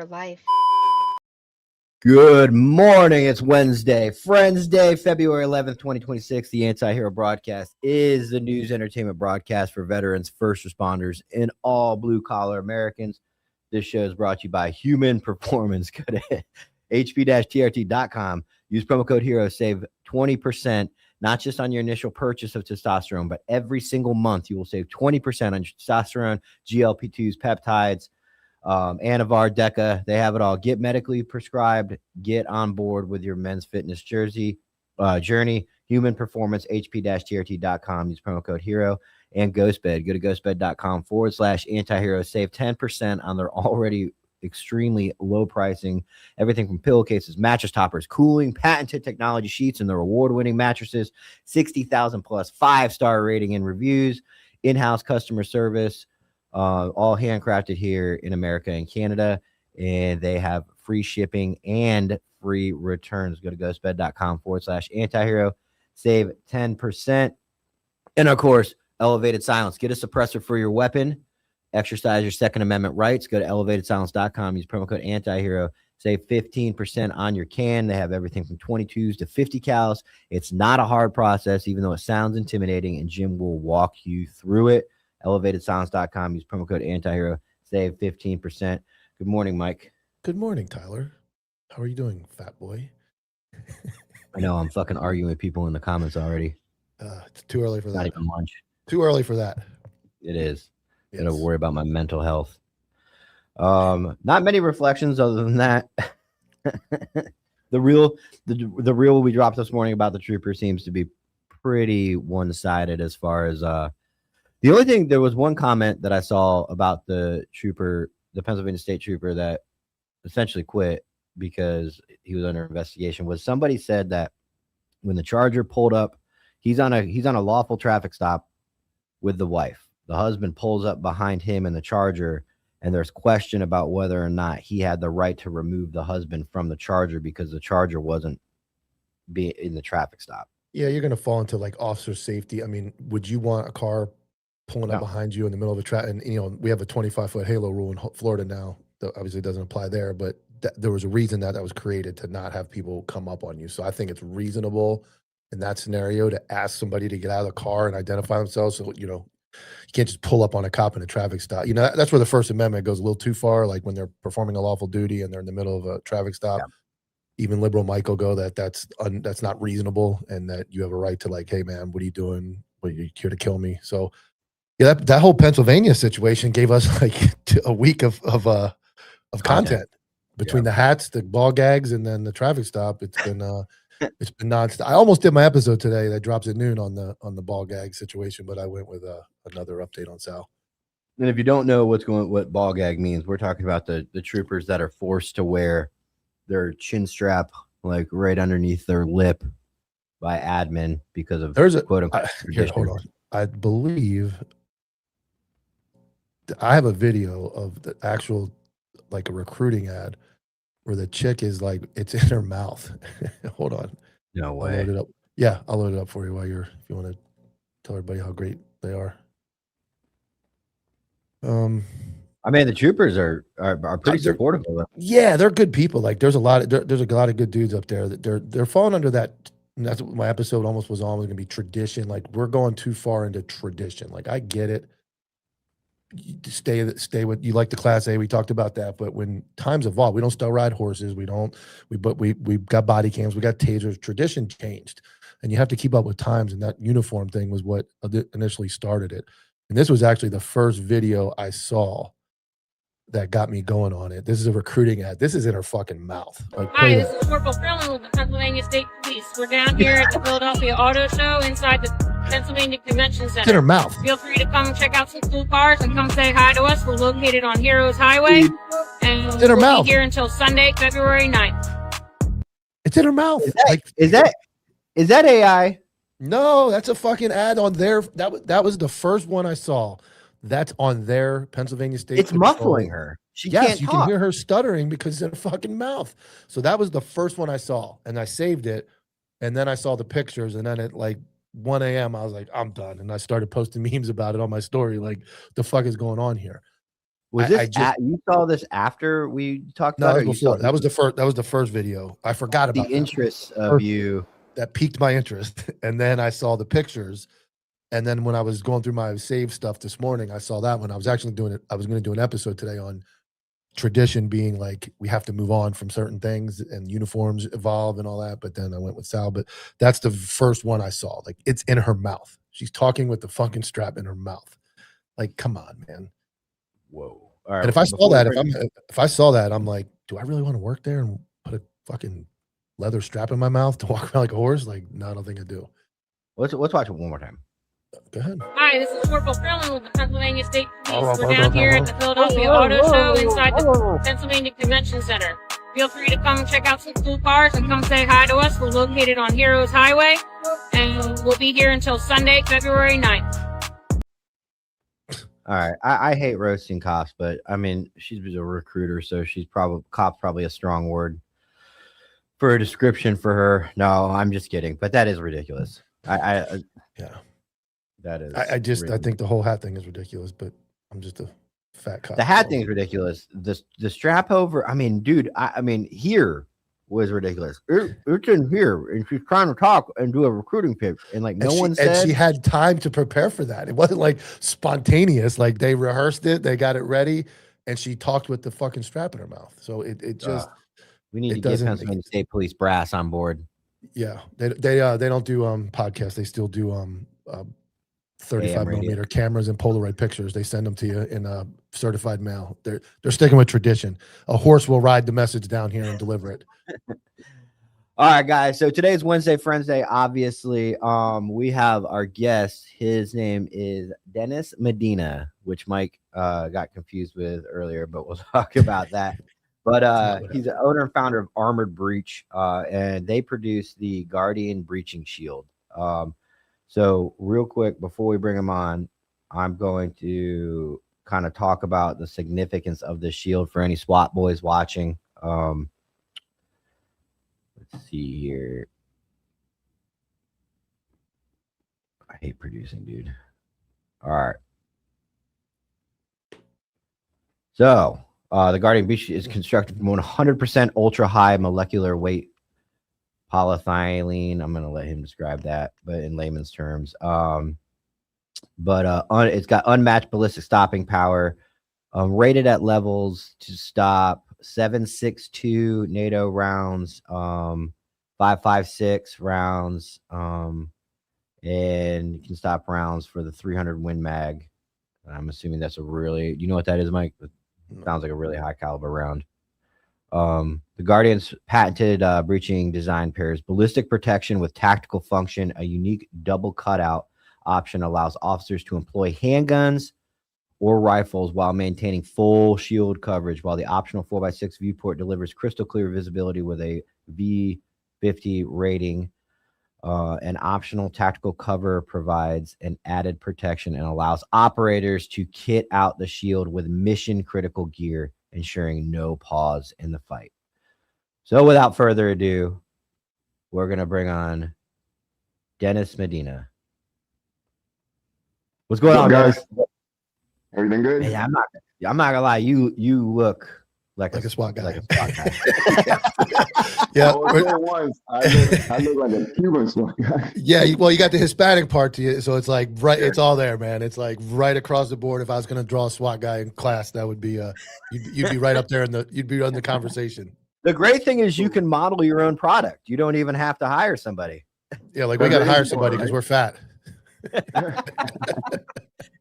for life. Good morning. It's Wednesday Friendsday, February 11th, 2026. The Anti-Hero broadcast is the news entertainment broadcast for veterans, first responders, and all blue-collar Americans. This show is brought to you by Human Performance. Go to hp-trt.com. Use promo code HERO. Save 20%, not just on your initial purchase of testosterone, but every single month you will save 20% on testosterone, GLP-2s, peptides, Anavar, Deca. They have it all. Get medically prescribed. Get on board with your men's fitness journey. Human Performance, hp-trt.com. Use promo code HERO. And GhostBed. Go to ghostbed.com/antihero. Save 10% on their already extremely low pricing. Everything from pillowcases, mattress toppers, cooling, patented technology sheets, and their award-winning mattresses. 60,000 plus 5-star rating and reviews. In-house customer service. All handcrafted here in America and Canada, and they have free shipping and free returns. Go to ghostbed.com/antihero. Save 10%. And of course, Elevated Silence. Get a suppressor for your weapon. Exercise your Second Amendment rights. Go to elevatedsilence.com. Use promo code antihero. Save 15% on your can. They have everything from 22s to 50 cals. It's not a hard process, even though it sounds intimidating, and Jim will walk you through it. Elevatedsilence.com. Use promo code antihero. Save 15%. Good morning, Mike. Good morning, Tyler. How are you doing, fat boy? I know I'm fucking arguing with people in the comments already. It's too early for that. Not even lunch. Too early for that. It is. Yes. Gotta worry about my mental health. Not many reflections other than that. The reel we dropped this morning about the trooper seems to be pretty one-sided as far as the only thing. There was one comment that I saw about the trooper, the Pennsylvania State Trooper, that essentially quit because he was under investigation. Was somebody said that when the Charger pulled up, he's on a lawful traffic stop with the wife. The husband pulls up behind him in the Charger, and there's question about whether or not he had the right to remove the husband from the Charger because the Charger wasn't being in the traffic stop. Yeah, you're going to fall into like officer safety. I mean, would you want a car pulling up behind you in the middle of a traffic? And, you know, we have a 25-foot halo rule in Florida now that obviously doesn't apply there, but there was a reason that was created to not have people come up on you. So I think it's reasonable in that scenario to ask somebody to get out of the car and identify themselves. So, you know, you can't just pull up on a cop in a traffic stop. You know, that's where the First Amendment goes a little too far. Like when they're performing a lawful duty and they're in the middle of a traffic stop. Yeah. Even liberal Mike will go that's not reasonable, and that you have a right to, like, hey man, what are you doing? What, are you here to kill me? So yeah, that whole Pennsylvania situation gave us like a week of content between the hats, the ball gags, and then the traffic stop. It's been nonstop. I almost did my episode today that drops at noon on the ball gag situation, but I went with another update on Sal. And if you don't know what ball gag means, we're talking about the troopers that are forced to wear their chin strap like right underneath their lip by admin because of quote unquote. Hold on. I believe I have a video of the actual, like, a recruiting ad where the chick is like, it's in her mouth. Hold on. No way. I'll load it up. Yeah, I'll load it up for you if you want to tell everybody how great they are. I mean, the troopers are pretty supportive of them. Yeah, they're good people. Like, there's a lot of good dudes up there that they're falling under that. And that's what my episode almost was on. Was going to be tradition. Like, we're going too far into tradition. Like, I get it. You stay with, you like the Class A. We talked about that, but when times evolve, we don't still ride horses. We got body cams. We got tasers. Tradition changed, and you have to keep up with times. And that uniform thing was what initially started it. And this was actually the first video I saw that got me going on it. This is a recruiting ad. This is in her fucking mouth. Like, hi, this is Corporal Thrillin with the Pennsylvania State Police. We're down here at the Philadelphia Auto Show inside the Pennsylvania Convention Center. It's in her mouth. Feel free to come check out some cool cars and come say hi to us. We're located on Heroes Highway. And it's in her mouth. Be here until Sunday, February 9th. It's in her mouth. Is that AI? No, that's a fucking ad on their. That was the first one I saw. That's on their Pennsylvania State. It's muffling her. She can't talk. You can hear her stuttering because it's in her fucking mouth. So that was the first one I saw, and I saved it. And then I saw the pictures, and then at like 1 a.m. I was like, I'm done. And I started posting memes about it on my story. Like, the fuck is going on here? Was this you saw this after we talked No, about that was before. That was the first. That was the first video. I forgot about the interest of you. That piqued my interest, and then I saw the pictures, and then when I was going through my save stuff this morning, I saw that one. I was actually doing it. I was going to do an episode today on tradition being like we have to move on from certain things and uniforms evolve and all that. But then I went with Sal. But that's the first one I saw. Like it's in her mouth. She's talking with the fucking strap in her mouth. Like, come on, man. Whoa. All right. And if I saw that, if I saw that, I'm like, do I really want to work there and put a fucking leather strap in my mouth to walk around like a horse? Like, no, I don't think I do. Let's watch it one more time. Go ahead. Hi, this is Corporal Frillin with the Pennsylvania State Police. We're down here at the Philadelphia Auto Show inside the Pennsylvania Convention Center. Feel free to come check out some cool cars and come say hi to us. We're located on Heroes Highway, and we'll be here until Sunday, February 9th. All right. I hate roasting cops, but I mean, she's a recruiter, so she's probably a strong word for a description for her. No, I'm just kidding, but that is ridiculous. Yeah. That is. I think the whole hat thing is ridiculous, but I'm just a fat cop. The hat thing is ridiculous. The strap over. I mean, dude. I mean, here was ridiculous. It's in here, and she's trying to talk and do a recruiting pitch, and like no one said. And she had time to prepare for that. It wasn't like spontaneous. Like they rehearsed it, they got it ready, and she talked with the fucking strap in her mouth. So it just. We need to get Pennsylvania State Police brass on board. Yeah, they don't do podcasts. They still do 35 millimeter cameras and Polaroid pictures. They send them to you in certified mail. They're sticking with tradition. A horse will ride the message down here and deliver it. All right, guys. So today's Wednesday Friendsday. Obviously, we have our guest. His name is Dennis Medina, which Mike got confused with earlier, but we'll talk about that. But he's the owner and founder of Armored Breach, and they produce the Guardian Breaching Shield. So real quick, before we bring him on, I'm going to kind of talk about the significance of this shield for any SWAT boys watching. Let's see here. I hate producing, dude. All right. So the Guardian Breach is constructed from 100% ultra high molecular weight polyethylene. I'm going to let him describe that, but in layman's terms. It's got unmatched ballistic stopping power, rated at levels to stop 7.62 NATO rounds, 5.56 rounds, and you can stop rounds for the 300 Win Mag. I'm assuming that's a really, you know what that is, Mike? It sounds like a really high caliber round. The Guardian's patented breaching design pairs ballistic protection with tactical function. A unique double cutout option allows officers to employ handguns or rifles while maintaining full shield coverage, while the optional 4x6 viewport delivers crystal clear visibility with a V50 rating. An optional tactical cover provides an added protection and allows operators to kit out the shield with mission critical gear, ensuring no pause in the fight. So without further ado, we're going to bring on Dennis Medina. What's going on, guys? Everything good? Hey, I'm not gonna lie. You look like a SWAT guy. Like a SWAT guy. Yeah. I look like a Cuban SWAT guy. Yeah. Well, you got the Hispanic part to you, so it's like right. It's all there, man. It's like right across the board. If I was going to draw a SWAT guy in class, that would be you'd be right up there you'd be on the conversation. The great thing is you can model your own product. You don't even have to hire somebody. Yeah, like we got to hire somebody because we're fat.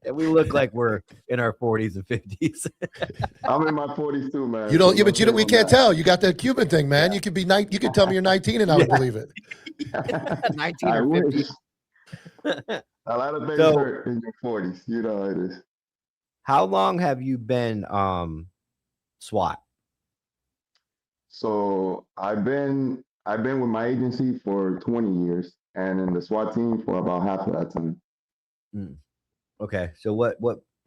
And we look like we're in our 40s and 50s. I'm in my 40s too, man. You don't, yeah, but you don't. We can't tell. You got that Cuban thing, man. You could be you could tell me you're 19, and I would believe it. 19 or 50. A lot of things hurt in your 40s. You know how it is. How long have you been SWAT? So I've been with my agency for 20 years, and in the SWAT team for about half of that time. Okay, so what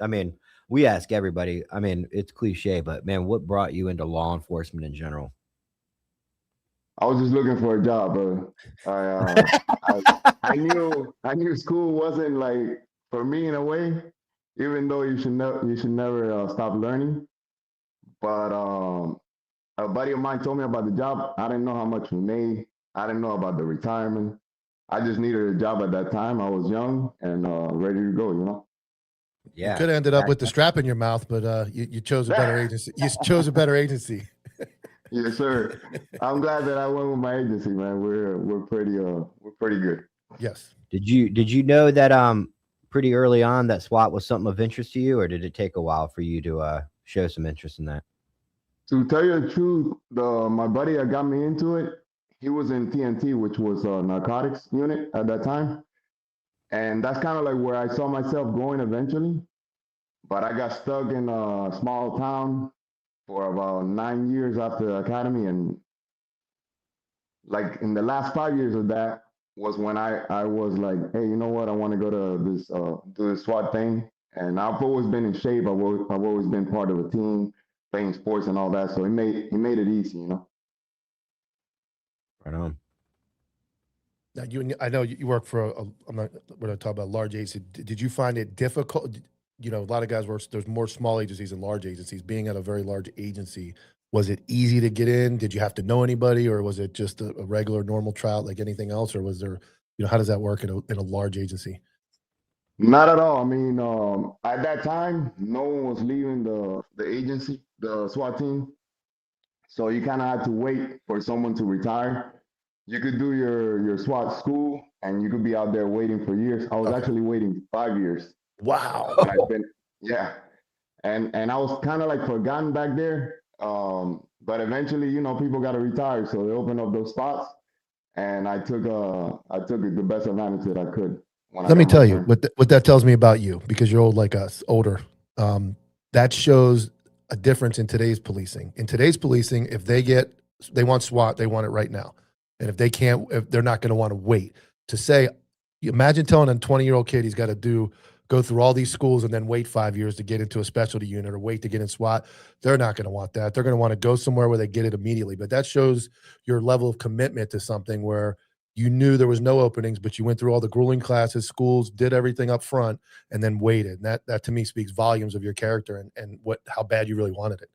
I mean, we ask everybody. I mean, it's cliche, but man, what brought you into law enforcement in general? I was just looking for a job, bro. I knew school wasn't like for me in a way, even though you should never stop learning. But a buddy of mine told me about the job. I didn't know how much we made. I didn't know about the retirement. I just needed a job at that time. I was young and ready to go. You Yeah. could have ended up with the strap in your mouth, but you chose a better agency. You chose a better agency. Yes, sir. I'm glad that I went with my agency, man. We're pretty good. Yes. Did you know that pretty early on that SWAT was something of interest to you, or did it take a while for you to show some interest in that? To tell you the truth, my buddy that got me into it, he was in TNT, which was a narcotics unit at that time, and that's kind of like where I saw myself going eventually. But I got stuck in a small town for about 9 years after the academy, and like in the last 5 years of that was when I was like, hey, you know what? I want to go to this do this SWAT thing, and I've always been in shape. I've always been part of a team, playing sports and all that. So he made it easy. Right on. Now I know you work for I'm not. We're going to talk about large agency. Did you find it difficult? A lot of guys work. There's more small agencies than large agencies. Being at a very large agency, was it easy to get in? Did you have to know anybody, or was it just a regular normal tryout like anything else, or was there, how does that work in a large agency? Not at all. I mean, at that time, no one was leaving the agency, the SWAT team. So you kind of had to wait for someone to retire. You could do your SWAT school, and you could be out there waiting for years. I was Okay. actually waiting 5 years Wow. when I finished. Yeah, and I was kind of like forgotten back there. But eventually, people got to retire, so they opened up those spots, and I took the best advantage that I could when I Let me got my tell you turn. what that tells me about you, because you're old like us, older. That shows a difference in today's policing. In today's policing, if they want SWAT, they want it right now. And if they're not going to want to wait to say, imagine telling a 20-year-old kid he's got to go through all these schools and then wait 5 years to get into a specialty unit or wait to get in SWAT. They're not going to want that. They're going to want to go somewhere where they get it immediately. But that shows your level of commitment to something where you knew there was no openings, but you went through all the grueling classes, schools, did everything up front, and then waited. And that to me speaks volumes of your character and how bad you really wanted it.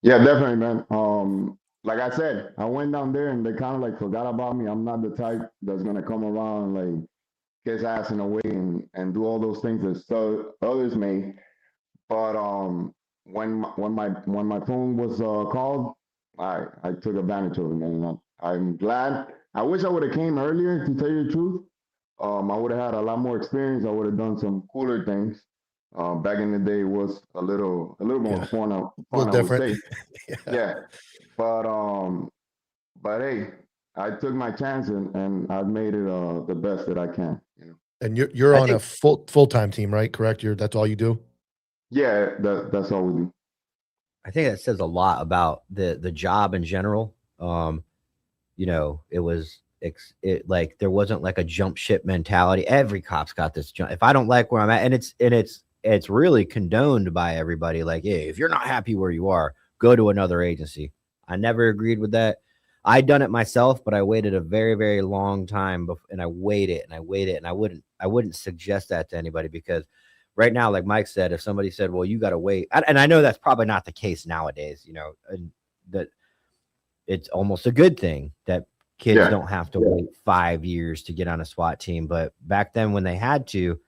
Yeah, definitely, man. Like I said, I went down there and they kind of like forgot about me. I'm not the type that's gonna come around like kiss ass in a way and do all those things that others may. But when my phone was called, I took advantage of it, man. I'm glad. I wish I would have came earlier, to tell you the truth. I would have had a lot more experience. I would have done some cooler things. Back in the day, it was a little more fun. A little I would different. say. Yeah, but hey, I took my chance and I've made it the best that I can. And you're I on a think- full-time team, right? Correct? That's all you do? Yeah, that's all we do. I think that says a lot about the job in general. It like there wasn't like a jump ship mentality. Every cop's got this jump. If I don't like where I'm at, and it's really condoned by everybody. Like, hey, if you're not happy where you are, go to another agency. I never agreed with that. I done it myself, but I waited a very, very long time and I waited and I waited, and I wouldn't suggest that to anybody, because right now, like Mike said, if somebody said, well, you got to wait, and I know that's probably not the case nowadays, and that it's almost a good thing that kids don't have to wait 5 years to get on a SWAT team. But back then when they had to,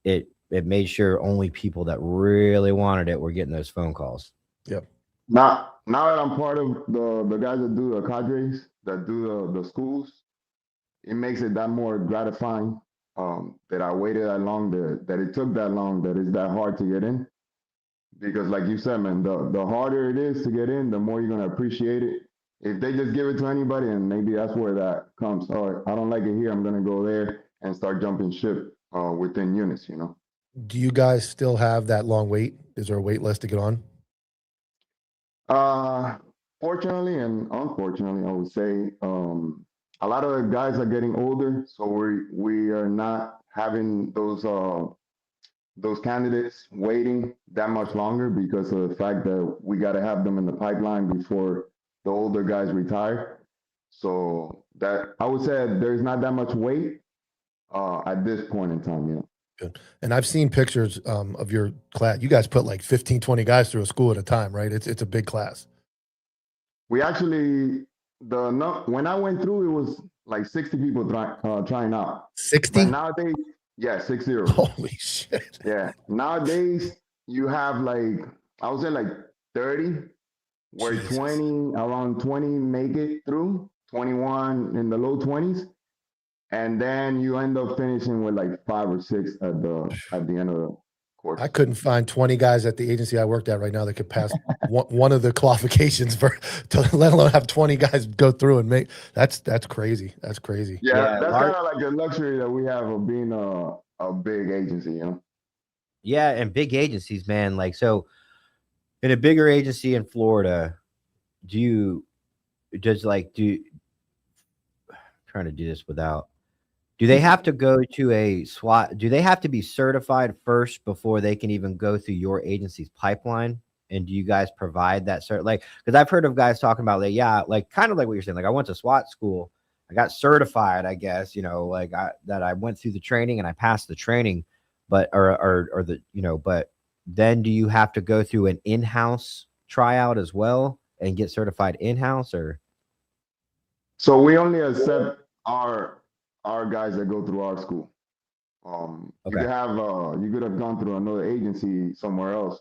it made sure only people that really wanted it were getting those phone calls. Yep. Now that I'm part of the guys that do the cadres, that do the schools, it makes it that more gratifying. That I waited that long, that it took that long, that it's that hard to get in. Because like you said, man, the harder it is to get in, the more you're gonna appreciate it. If they just give it to anybody, and maybe that's where that comes. Oh, I don't like it here, I'm gonna go there and start jumping ship within units. Do you guys still have that long wait? Is there a wait list to get on? Fortunately and unfortunately, I would say, a lot of the guys are getting older, so we are not having those candidates waiting that much longer, because of the fact that we got to have them in the pipeline before the older guys retire. So that I would say there's not that much wait at this point in time. Good. And I've seen pictures of your class. You guys put like 15, 20 guys through a school at a time, right? It's a big class. We actually when I went through, it was like 60 people trying out. 60? But nowadays, yeah, 60. Holy shit. Yeah. Nowadays, you have like, I would say like 30, where Jesus. around 20 make it through, 21 in the low 20s. And then you end up finishing with like 5 or 6 at the end of the course. I couldn't find 20 guys at the agency I worked at right now that could pass one of the qualifications let alone have 20 guys go through and make. That's crazy. That's crazy. Yeah, that's kind of like the luxury that we have of being a big agency, you know? Yeah, and big agencies, man. Like, so in a bigger agency in Florida, trying to do this without, do they have to go to a SWAT? Do they have to be certified first before they can even go through your agency's pipeline? And do you guys provide that like, because I've heard of guys talking about like, yeah, like kind of like what you're saying. Like, I went to SWAT school, I got certified, I guess, you know, like I went through the training and I passed the training, but but then do you have to go through an in-house tryout as well and get certified in-house, or? So we only accept our guys that go through our school. You could have gone through another agency somewhere else,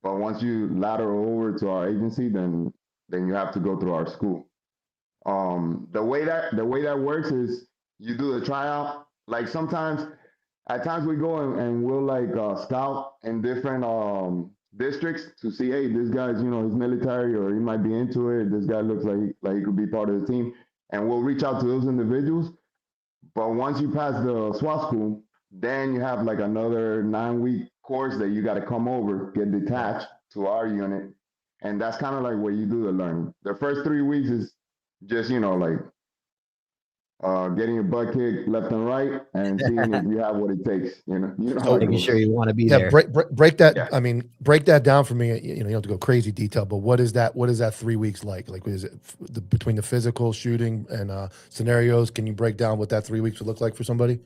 but once you lateral over to our agency, then you have to go through our school. The way that works is you do the tryout. Like at times we go and we'll like scout in different districts to see, hey, this guy's, you know, he's military or he might be into it. This guy looks like he could be part of the team, and we'll reach out to those individuals. But once you pass the SWAT school, then you have like another 9-week course that you got to come over, get detached to our unit. And that's kind of like where you do the learning. The first 3 weeks is just, you know, like getting your butt kicked left and right and seeing if you have what it takes, you know. Making sure you want to be there. Break that. Yeah. I mean, break that down for me. You know, you don't have to go crazy detail, but what is that 3 weeks like? Like, what is it between the physical shooting and scenarios? Can you break down what that 3 weeks would look like for somebody?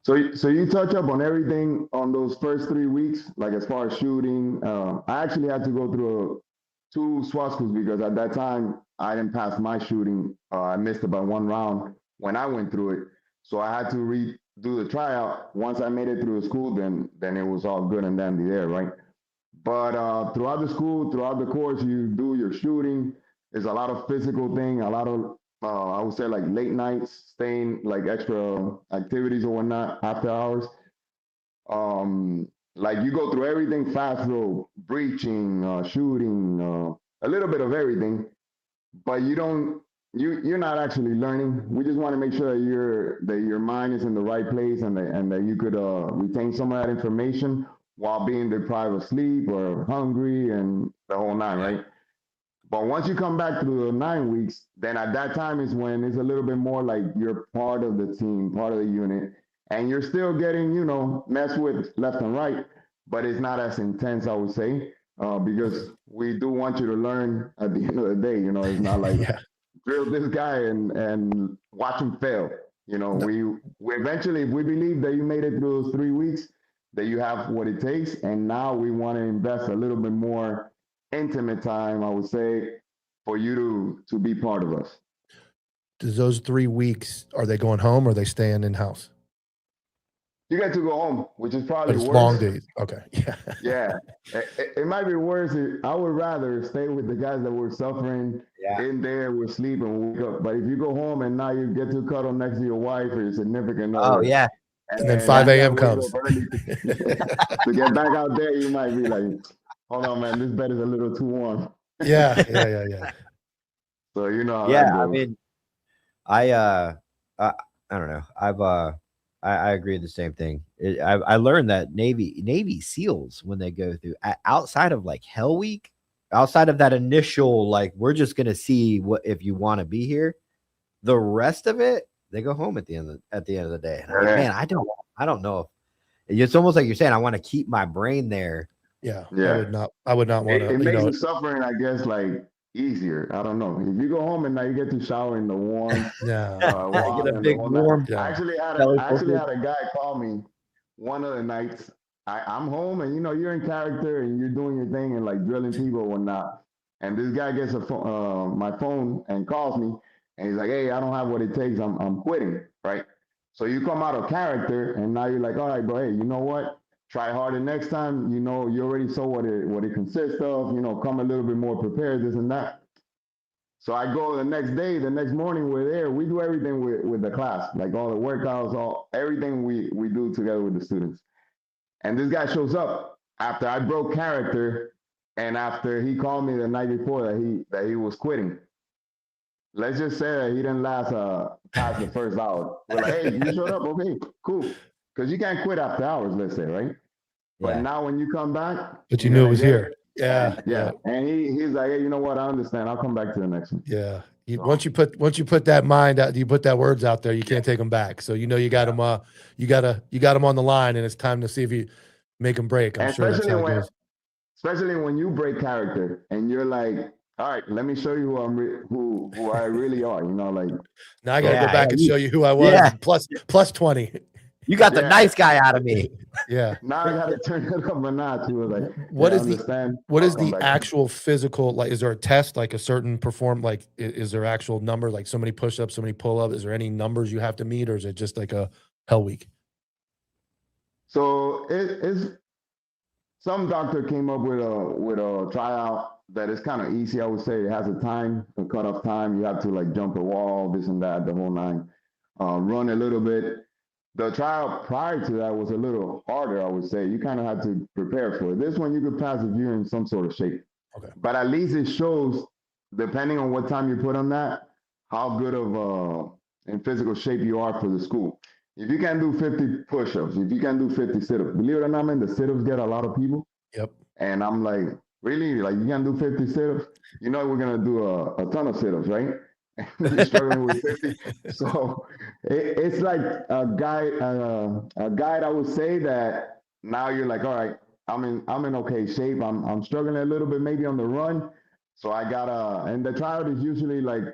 So you touch up on everything on those first 3 weeks, like as far as shooting. I actually had to go through 2 SWAT schools because at that time I didn't pass my shooting. I missed about 1 round when I went through it. So I had to redo the tryout. Once I made it through the school, then it was all good and dandy there, right? But throughout the school, throughout the course, you do your shooting. There's a lot of physical thing, a lot of, I would say like late nights, staying like extra activities or whatnot after hours. Like you go through everything, fast throw, breaching, shooting, a little bit of everything, but you're not actually learning. We just want to make sure that your mind is in the right place and that you could retain some of that information while being deprived of sleep or hungry and the whole 9, right? But once you come back through the 9 weeks, then at that time is when it's a little bit more like you're part of the team, part of the unit, and you're still getting, you know, messed with left and right, but it's not as intense, I would say, because we do want you to learn at the end of the day. You know, it's not like drill this guy and watch him fail. You know, we eventually, if we believe that you made it through those 3 weeks, that you have what it takes, and now we want to invest a little bit more intimate time, I would say, for you to be part of us. Does those 3 weeks, are they going home or are they staying in house? You get to go home, which is probably worse. Long days. Okay. Yeah. It might be worse. I would rather stay with the guys that were suffering in there with sleep and wake up. But if you go home and now you get to cuddle next to your wife or your significant other. Oh, yeah. And then 5 a.m. comes. To get back out there, you might be like, hold on, man, this bed is a little too warm. Yeah. So, you know. I mean, I don't know. I agree with the same thing. I learned that Navy SEALs, when they go through outside of like Hell Week, outside of that initial, like, we're just going to see what, if you want to be here, the rest of it, they go home at the end of the day. And I'm like, man, I don't know. It's almost like you're saying, I want to keep my brain there. Yeah. I would not want to. It makes the suffering, I guess, like easier. I don't know. If you go home and now you get to shower in the warm, get a big warm. I actually had a guy call me one of the nights I'm home, and you're in character and you're doing your thing and like drilling people and whatnot. And this guy gets my phone and calls me, and he's like, "Hey, I don't have what it takes. I'm quitting." Right. So you come out of character, and now you're like, "All right, but hey, you know what? Try harder next time. You already saw what it consists of. Come a little bit more prepared, this and that." So I go the next day, the next morning, we're there. We do everything with the class, like all the workouts, everything we do together with the students. And this guy shows up after I broke character, and after he called me the night before that he was quitting. Let's just say that he didn't last past the first hour. We're like, "Hey, you showed up? Okay, cool." Because you can't quit after hours, let's say, right? But now when you come back, but you knew it was here. Yeah. And he's like, "Hey, you know what? I understand. I'll come back to the next one." Yeah. Once you put that mind out, you put that words out there, you can't take them back. So you got him. You got him on the line, and it's time to see if you make him break. I'm sure that's how it goes. Especially when you break character and you're like, "All right, let me show you who I really are." Like now I gotta go back and show you who I was. Plus 20. You got the nice guy out of me. Yeah. Now I got to turn it up a notch. He was like, what is the actual physical, like, is there a test, like a certain is there actual number, like so many push-ups, so many pull-ups? Is there any numbers you have to meet, or is it just like a hell week? So it's some doctor came up with a tryout that is kind of easy. I would say it has a cutoff time. You have to like jump a wall, this and that, the whole nine, run a little bit. The trial prior to that was a little harder, I would say. You kind of had to prepare for it. This one you could pass if you're in some sort of shape. Okay. But at least it shows, depending on what time you put on that, how good of in physical shape you are for the school. If you can do 50 push-ups, if you can do 50 sit-ups, believe it or not, man, the sit-ups get a lot of people. Yep. And I'm like, really? Like, you can do 50 sit-ups? We're going to do a ton of sit-ups, right? You're struggling with 50. So it's like a guide, I would say, that now you're like, all right, I'm in okay shape. I'm struggling a little bit maybe on the run. So I gotta, and the tryout is usually like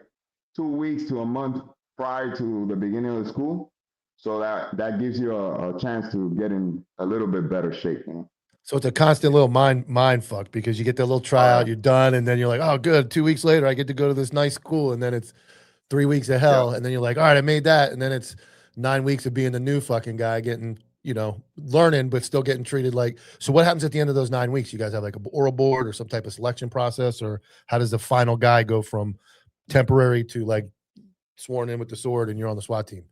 2 weeks to a month prior to the beginning of the school. So that gives you a chance to get in a little bit better shape. So it's a constant little mind fuck, because you get that little tryout, you're done, and then you're like, oh, good. 2 weeks later, I get to go to this nice school, and then it's 3 weeks of hell, and then you're like, all right, I made that, and then it's 9 weeks of being the new fucking guy, getting, learning, but still getting treated like. So what happens at the end of those 9 weeks? You guys have like an oral board or some type of selection process, or how does the final guy go from temporary to like sworn in with the sword and you're on the SWAT team?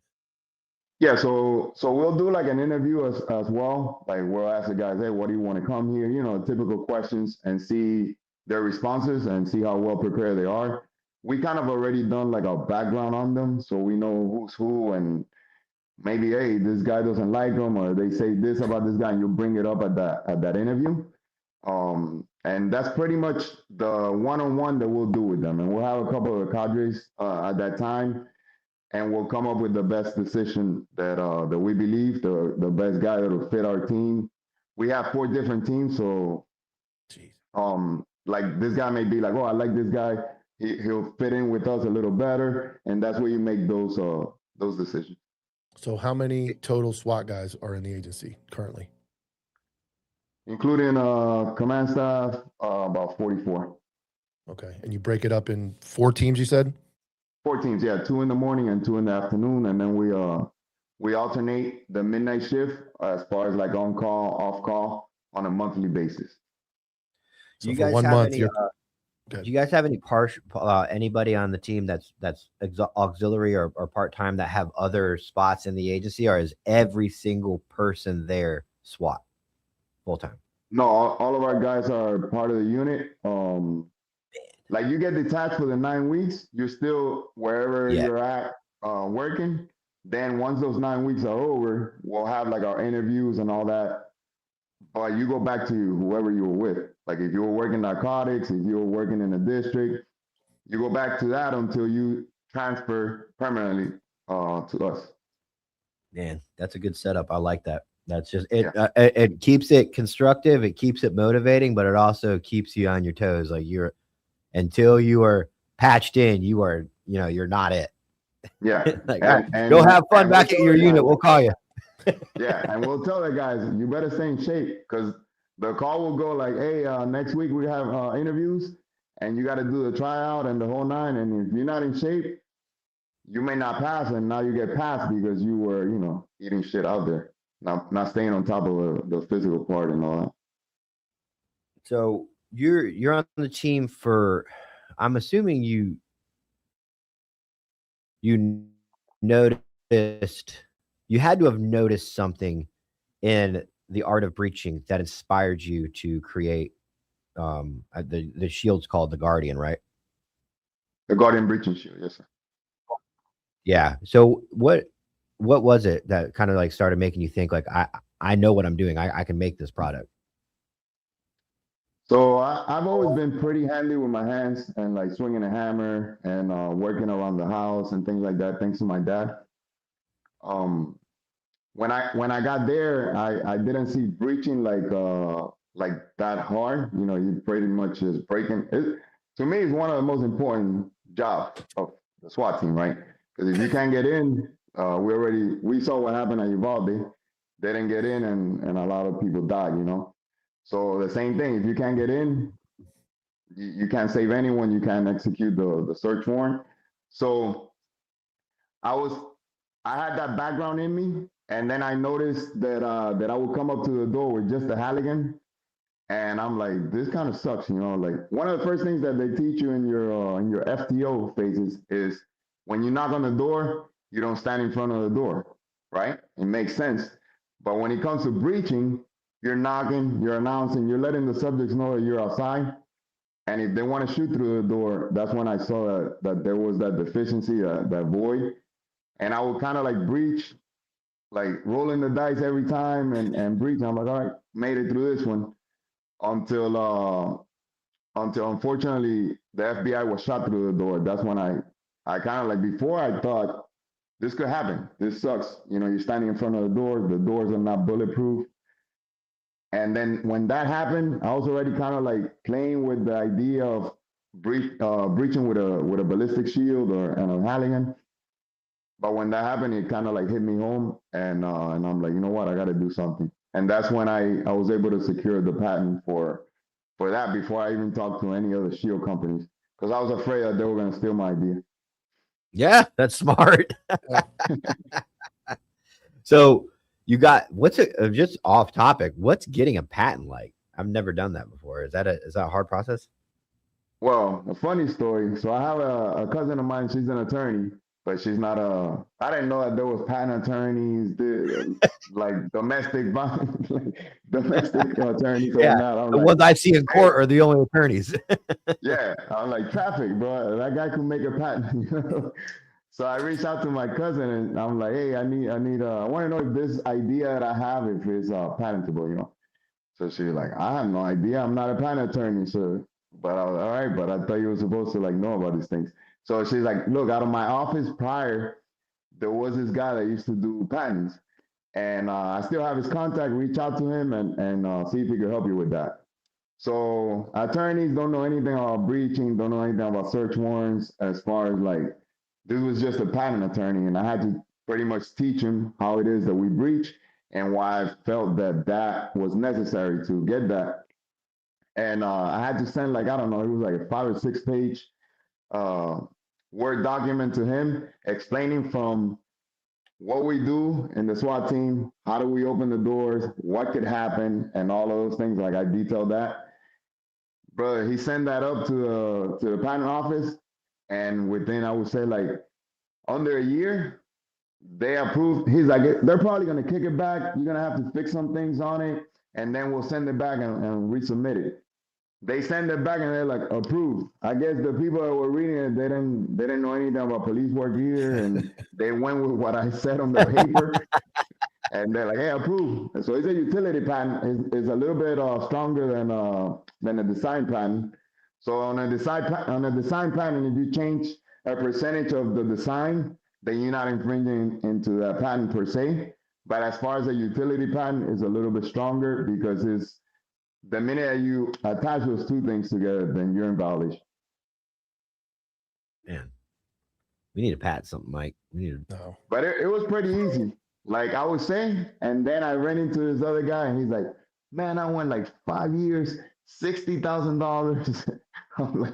Yeah, so we'll do like an interview as well. Like, we'll ask the guys, "Hey, what do you want to come here?" Typical questions, and see their responses and see how well prepared they are. We kind of already done like a background on them, so we know who's who, and maybe, hey, this guy doesn't like them, or they say this about this guy, and you bring it up at that interview. And that's pretty much the one-on-one that we'll do with them, and we'll have a couple of cadres at that time. And we'll come up with the best decision that we believe, the best guy that will fit our team. We have 4 different teams, so like this guy may be like, "Oh, I like this guy. He'll fit in with us a little better," and that's where you make those decisions. So how many total SWAT guys are in the agency currently? Including command staff, about 44. Okay, and you break it up in 4 teams, you said? 4 teams, yeah, 2 in the morning and 2 in the afternoon, and then we alternate the midnight shift as far as like on call, off call on a monthly basis. So for 1 month, do you guys have any anybody on the team that's auxiliary or part-time that have other spots in the agency, or is every single person there SWAT full-time? No, all of our guys are part of the unit. Like, you get detached for the 9 weeks, you're still wherever you're at working. Then once those 9 weeks are over, we'll have like our interviews and all that. But you go back to whoever you were with. Like, if you were working narcotics, if you were working in a district, you go back to that until you transfer permanently to us. Man, that's a good setup. I like that. That's just it. It keeps it constructive. It keeps it motivating, but it also keeps you on your toes. Like, until you are patched in, you're not it. Yeah. Like, and go have fun back at your unit. We'll call you. Yeah, and we'll tell the guys, you better stay in shape because the call will go like, hey, next week we have interviews and you got to do the tryout and the whole nine. And if you're not in shape, you may not pass, and now you get passed because you were, eating shit out there, not staying on top of the physical part and all that. So you're on the team for, I'm assuming you noticed, you had to have noticed something in the art of breaching that inspired you to create the shield's called the Guardian, right? The Guardian breaching shield, yes, sir. Yeah. So what was it that kind of like started making you think like I know what I'm doing. I can make this product. So I've always been pretty handy with my hands and like swinging a hammer and working around the house and things like that, thanks to my dad. When I got there, I didn't see breaching like that hard. You pretty much just breaking it. To me, it's one of the most important jobs of the SWAT team, right? Because if you can't get in, we saw what happened at Uvalde. They didn't get in, and a lot of people died. So the same thing. If you can't get in, you can't save anyone. You can't execute the search warrant. So I had that background in me, and then I noticed that I would come up to the door with just a Halligan, and I'm like, this kind of sucks, Like one of the first things that they teach you in your FTO phases is when you knock on the door, you don't stand in front of the door, right? It makes sense. But when it comes to breaching, you're knocking, you're announcing, you're letting the subjects know that you're outside. And if they want to shoot through the door, that's when I saw that there was that deficiency, that void. And I would kind of like breach, like rolling the dice every time and breach. I'm like, all right, made it through this one until unfortunately the FBI was shot through the door. That's when I kind of like, before I thought this could happen. This sucks. You're standing in front of the doors are not bulletproof. And then when that happened, I was already kind of like playing with the idea of breaching with a ballistic shield and a Halligan. But when that happened, it kind of like hit me home, and I'm like, you know what, I got to do something. And that's when I was able to secure the patent for that before I even talked to any other shield companies, because I was afraid that they were going to steal my idea. Yeah, that's smart. So you got just off topic. What's getting a patent like? I've never done that before. Is that a hard process? Well, a funny story. So I have a cousin of mine. She's an attorney, but she's not I didn't know that there was patent attorneys, like domestic attorneys. Yeah, the ones I see in court are the only attorneys. Yeah, I'm like, traffic, bro. That guy could make a patent. So I reached out to my cousin and I'm like, hey, I want to know if this idea that I have, if it's patentable. So she's like, I have no idea. I'm not a patent attorney, so. But I was all right. But I thought you were supposed to like know about these things. So she's like, look, out of my office prior, there was this guy that used to do patents, and I still have his contact. Reach out to him and see if he could help you with that. So attorneys don't know anything about breaching, don't know anything about search warrants. As far as like, this was just a patent attorney, and I had to pretty much teach him how it is that we breach and why I felt that was necessary to get that. And I had to send like, I don't know, it was like a 5 or 6 page Word document to him explaining from what we do in the SWAT team, how do we open the doors, what could happen, and all of those things. Like I detailed that. Brother, he sent that up to the patent office, and within, I would say, like under a year, they approved. He's like, they're probably gonna kick it back. You're gonna have to fix some things on it, and then we'll send it back and resubmit it. They send it back and they're like, approved. I guess the people that were reading it, they didn't know anything about police work either, and they went with what I said on the paper, and they're like, hey, approved. And so it's a utility patent. It's a little bit stronger than a design patent. So on a design patent, if you change a percentage of the design, then you're not infringing into that patent per se. But as far as a utility patent, it's a little bit stronger because it's the minute that you attach those two things together, then you're in violation. Man, we need to patent something, Mike. No. But it was pretty easy. like I was saying, and then I ran into this other guy, and he's like, "Man, I went like 5 years, $60,000." I'm like,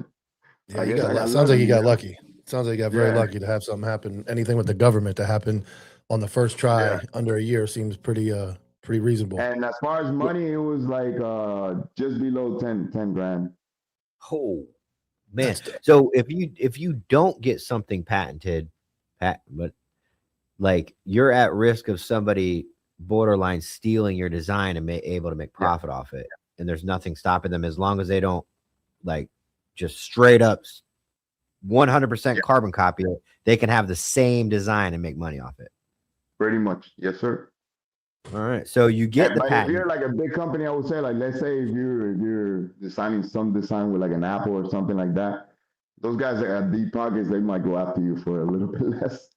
Yeah, I you guess I got sounds like lucky, you you got know? lucky. Sounds like you got very Yeah, lucky to have something happen. Anything with the government to happen on the first yeah. try under a year seems pretty reasonable. And as far as Yeah. money, it was like just below 10 grand. Oh man. That's dope. So if you don't get something patented, but like you're at risk of somebody borderline stealing your design and able to make Yeah, profit off it, and there's nothing stopping them as long as they don't like just straight up 100% yeah, carbon copy it. They can have the same design and make money off it. pretty much. Yes, sir. All right, so you get And the but if patent. you're like a big company, I would say, like, let's say if you're designing some design with like an Apple or something like that, those guys that have deep pockets, they might go after you for a little bit less.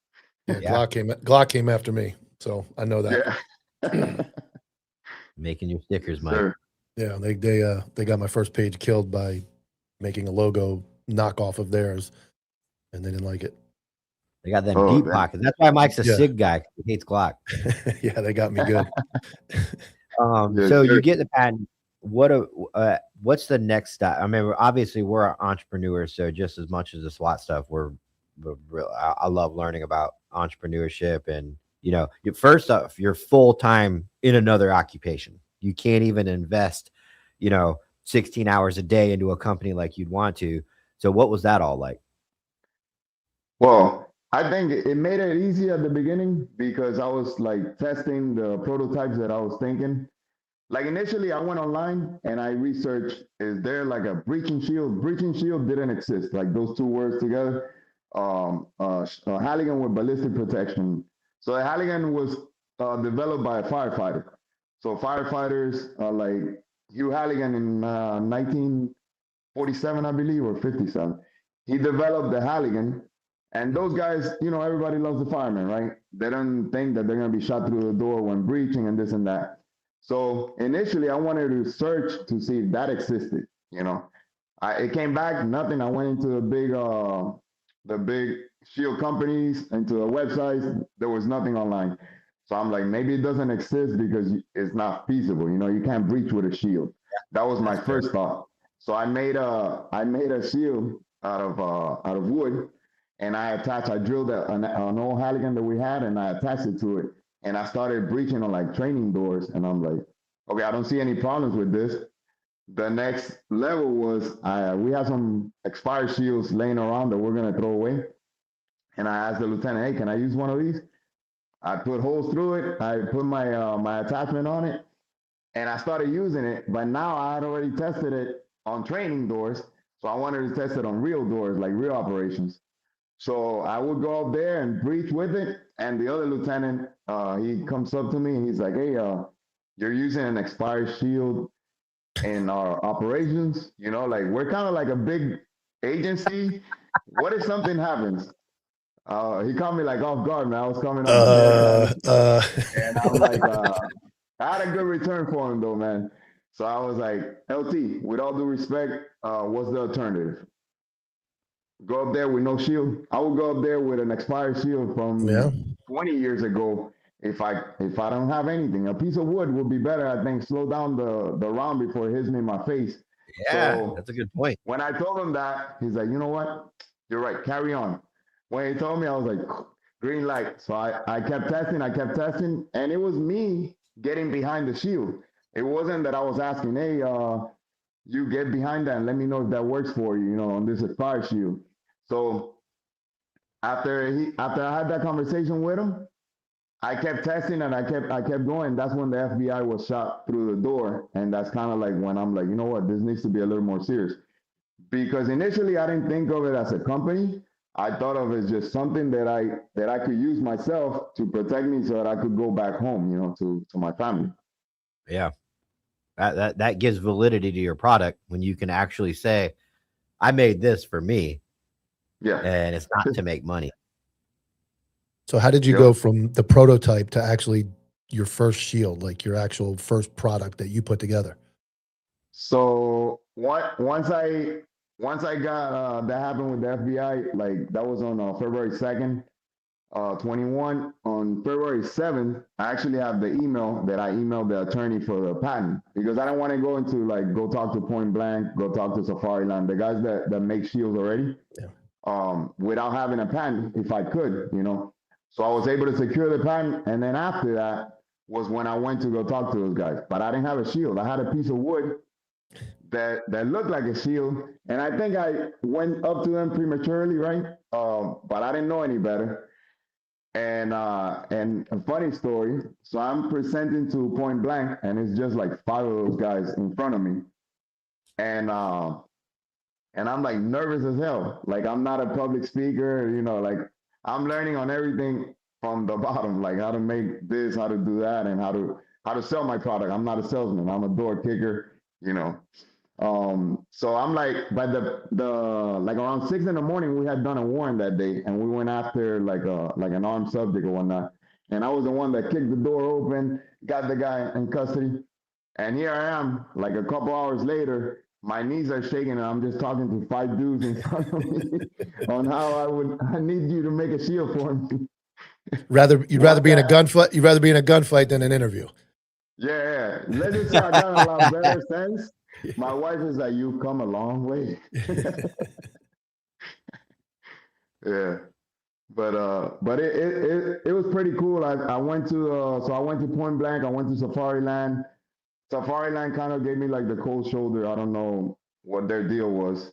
Yeah, Yeah, Glock came after me, so I know that. Yeah. making your stickers, Mike. Sir. Yeah, they got my first page killed by making a logo knockoff of theirs, and they didn't like it. They got them Oh, deep pockets. That's why Mike's a Yeah. SIG guy. He hates Glock. Yeah, they got me good. yes, So sir. you get the patent. What's the next step? I mean, obviously we're entrepreneurs, so just as much as the SWAT stuff, I love learning about entrepreneurship, and first off, you're full time in another occupation. You can't even invest, 16 hours a day into a company like you'd want to. So what was that all like? Well, I think it made it easy at the beginning because I was like testing the prototypes that I was thinking. Like initially, I went online and I researched: is there like a breaching shield? Breaching shield didn't exist. Like those two words together. A Halligan with ballistic protection. So a Halligan was developed by a firefighter. So firefighters like Hugh Halligan in 1947, I believe, or 57. He developed the Halligan. And those guys, everybody loves the firemen, right? They don't think that they're going to be shot through the door when breaching and this and that. So initially, I wanted to search to see if that existed. It came back nothing. I went into the big shield companies, into the websites. There was nothing online. So I'm like, maybe it doesn't exist because it's not feasible. You can't breach with a shield. That was my That's fair. first thought. So I made a shield out of wood, and I drilled an old Halligan that we had, and I attached it to it, and I started breaching on like training doors, and I'm like, okay, I don't see any problems with this. The next level was we had some expired shields laying around that we're gonna throw away, and I asked the lieutenant, hey, can I use one of these? I put holes through it. I put my attachment on it, and I started using it. But now I had already tested it on training doors, so I wanted to test it on real doors, like real operations. So I would go up there and breach with it, and the other lieutenant, he comes up to me and he's like, "Hey, you're using an expired shield in our operations. Like we're kind of like a big agency. What if something happens?" He caught me like off guard, man. I was coming up and I'm like, I had a good return for him though, man. So I was like, LT, with all due respect, what's the alternative? Go up there with no shield? I would go up there with an expired shield Yeah. from 20 years ago. If I don't have anything, a piece of wood would be better. I think slow down the round before it hits me in my face. Yeah, So that's a good point. when I told him that, he's like, you know what? You're right. Carry on. When he told me, I was like, green light. So I kept testing, and it was me getting behind the shield. It wasn't that I was asking, hey, you get behind that and let me know if that works for you, on this expired shield. So after I had that conversation with him, I kept testing and I kept going. That's when the FBI was shot through the door, and that's kind of like when I'm like, you know what, this needs to be a little more serious. Because initially I didn't think of it as a company. I thought of it as just something that I could use myself to protect me so that I could go back home, to my family. Yeah, that gives validity to your product when you can actually say, "I made this for me," Yeah. and it's not to make money. So how did you Yep. go from the prototype to actually your first shield, like your actual first product that you put together? So once I got that happened with the FBI, like that was on February 2nd. 21 on February 7th. I actually have the email that I emailed the attorney for the patent because I don't want to go into like go talk to Point Blank, go talk to Safariland, the guys that make shields already, without having a patent if I could, you know. So I was able to secure the patent, and then after that was when I went to go talk to those guys. But I didn't have a shield. I had a piece of wood that looked like a shield, and I think I went up to them prematurely, right? But I didn't know any better. And a funny story. So I'm presenting to Point Blank, and it's just like 5 of those guys in front of me, and I'm like nervous as hell. Like I'm not a public speaker, you know. Like I'm learning on everything from the bottom, like how to make this, how to do that, and how to sell my product. I'm not a salesman. I'm a door kicker, you know. So I'm like, by the like around 6 in the morning, we had done a warrant that day, and we went after like an armed subject or whatnot. And I was the one that kicked the door open, got the guy in custody, and here I am, like a couple hours later. My knees are shaking, and I'm just talking to 5 dudes in front of me on how I need you to make a shield for me. You'd rather be in a gunfight. You'd rather be in a gunfight than an interview. Yeah. Let's just say I got a lot better sense. My wife is like, you've come a long way. Yeah. But it was pretty cool. I went to Point Blank, I went to Safariland. Safariland kind of gave me like the cold shoulder. I don't know what their deal was.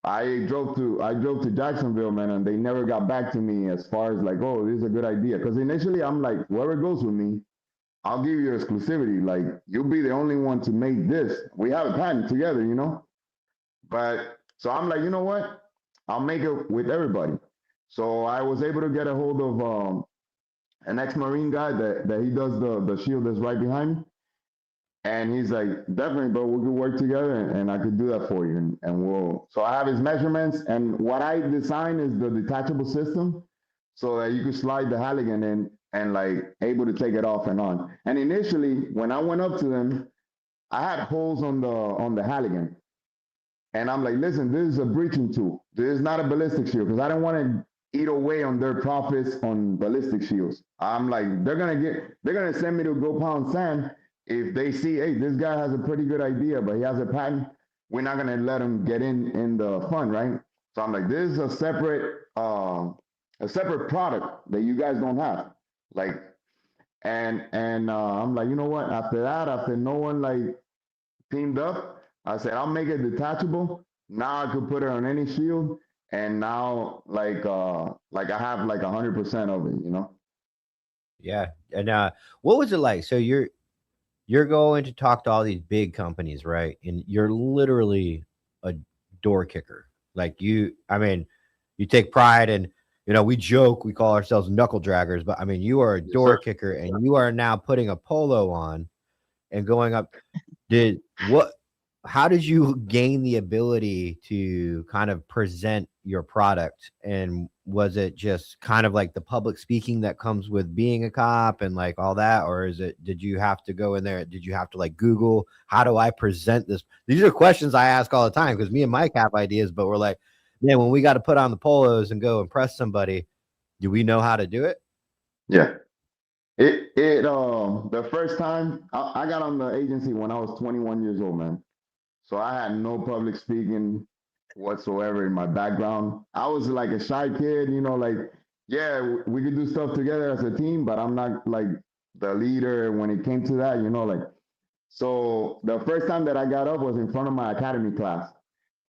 I drove to Jacksonville, man, and they never got back to me as far as like, oh, this is a good idea. Because initially I'm like, whoever goes with me, I'll give you exclusivity. Like, you'll be the only one to make this. We have a patent together, you know? But so I'm like, you know what? I'll make it with everybody. So I was able to get a hold of an ex-Marine guy that he does the shield that's right behind me. And he's like, definitely, bro, we could work together and I could do that for you. And so I have his measurements. And what I designed is the detachable system so that you could slide the Halligan in and like able to take it off and on. And initially, when I went up to them, I had holes on the Halligan. And I'm like, listen, this is a breaching tool. This is not a ballistic shield because I don't want to eat away on their profits on ballistic shields. I'm like, they're gonna send me to go pound sand if they see, hey, this guy has a pretty good idea, but he has a patent. We're not gonna let him get in the fund, right? So I'm like, this is a separate product that you guys don't have. Like, and I'm like, you know what? After no one like teamed up, I said, I'll make it detachable. Now I could put it on any shield. And now like I have like 100% of it, you know? Yeah. And what was it like? So you're going to talk to all these big companies, right? And you're literally a door kicker. Like you take pride in, you know, we joke, we call ourselves knuckle draggers, but I mean, you are a door kicker and you are now putting a polo on and going up. How did you gain the ability to kind of present your product? And was it just kind of like the public speaking that comes with being a cop and like all that? Or did you have to go in there? Did you have to like Google, how do I present this? These are questions I ask all the time because me and Mike have ideas, but we're like, man, when we got to put on the polos and go impress somebody, do we know how to do it? Yeah. The first time I got on the agency when I was 21 years old, man. So I had no public speaking whatsoever in my background. I was like a shy kid, you know, like, yeah, we could do stuff together as a team, but I'm not like the leader when it came to that, you know, like. So the first time that I got up was in front of my academy class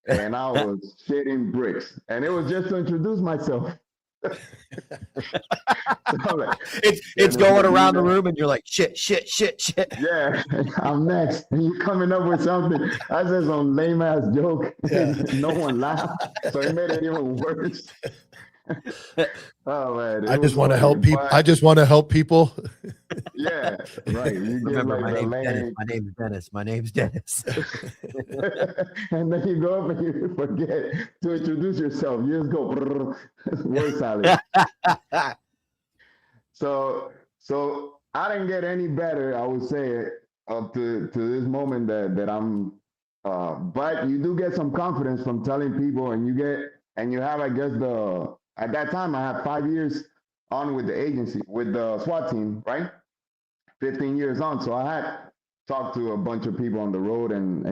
and I was shitting bricks and it was just to introduce myself. So like, it's going around the room and you're like shit. Yeah, I'm next. And you coming up with something. I said some lame ass joke. Yeah. No one laughed. So it made it even worse. Oh man. I just want to help people. I just want to help people. Yeah, right. You remember my name's Dennis. My name's Dennis. And then you go up and you forget to introduce yourself. You just go word salad. So I didn't get any better, I would say, up to this moment that I'm but you do get some confidence from telling people and you have, I guess, at that time I had 5 years on with the agency, with the SWAT team, right? 15 years on. So I had talked to a bunch of people on the road and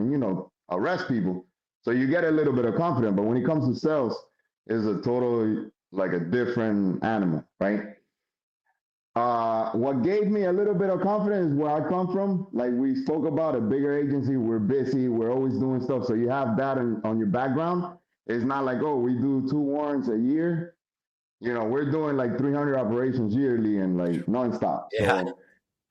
arrest people. So you get a little bit of confidence. But when it comes to sales, it's a totally like a different animal, right? What gave me a little bit of confidence is where I come from. Like we spoke about, a bigger agency, we're busy, we're always doing stuff. So you have that on your background. It's not like, oh, we do 2 warrants a year. We're doing like 300 operations yearly and like nonstop. Yeah. So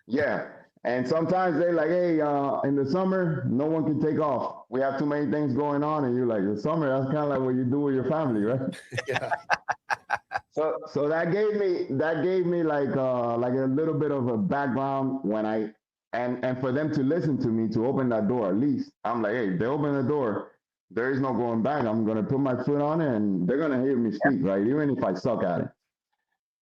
yeah. And sometimes they like, hey, in the summer, no one can take off. We have too many things going on. And you're like, the summer, that's kind of like what you do with your family, right? Yeah. So that gave me like a little bit of a background when and for them to listen to me, to open that door. At least I'm like, hey, they open the door, there is no going back. I'm gonna put my foot on it and they're gonna hear me speak, right? Even if I suck at it.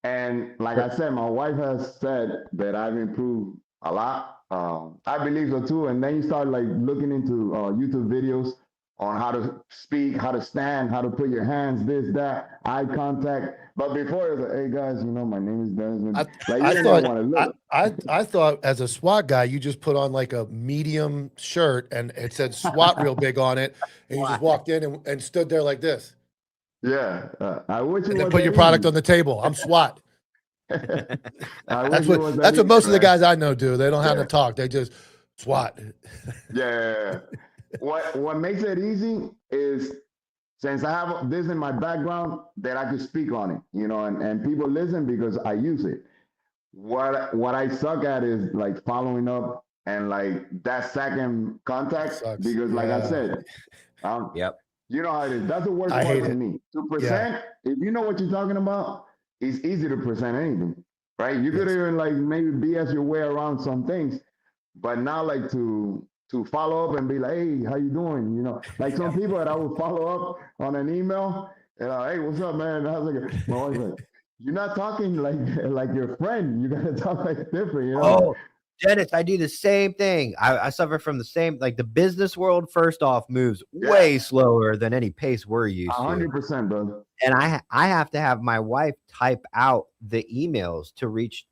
And like I said, my wife has said that I've improved a lot. I believe so too. And then you start like looking into YouTube videos on how to speak, how to stand, how to put your hands, this, that, eye contact. But before it was like, hey guys, my name is Dennis. Like you didn't even want to look. I thought as a SWAT guy, you just put on like a medium shirt and it said SWAT real big on it, and you just walked in and stood there like this. Yeah, I wish. And then put your product on the table. I'm SWAT. That's what most of the guys I know do. They don't have to talk. They just SWAT. Yeah. What makes it easy is, since I have this in my background, that I could speak on it, and people listen because I use it. What I suck at is like following up and like that second contact, because like I said, Yep. you know how it is. That's the worst part to me. To present, if you know what you're talking about, it's easy to present anything, right? You could even like maybe BS your way around some things, but now like to follow up and be like, hey, how you doing? Like some people that I would follow up on an email and hey, what's up, man? I was like, my wife's like, you're not talking like your friend. You gotta talk like different, Oh, Dennis, I do the same thing. I suffer from the same, like the business world, first off, moves way slower than any pace we're used to. 100%, brother. And I have to have my wife type out the emails to reach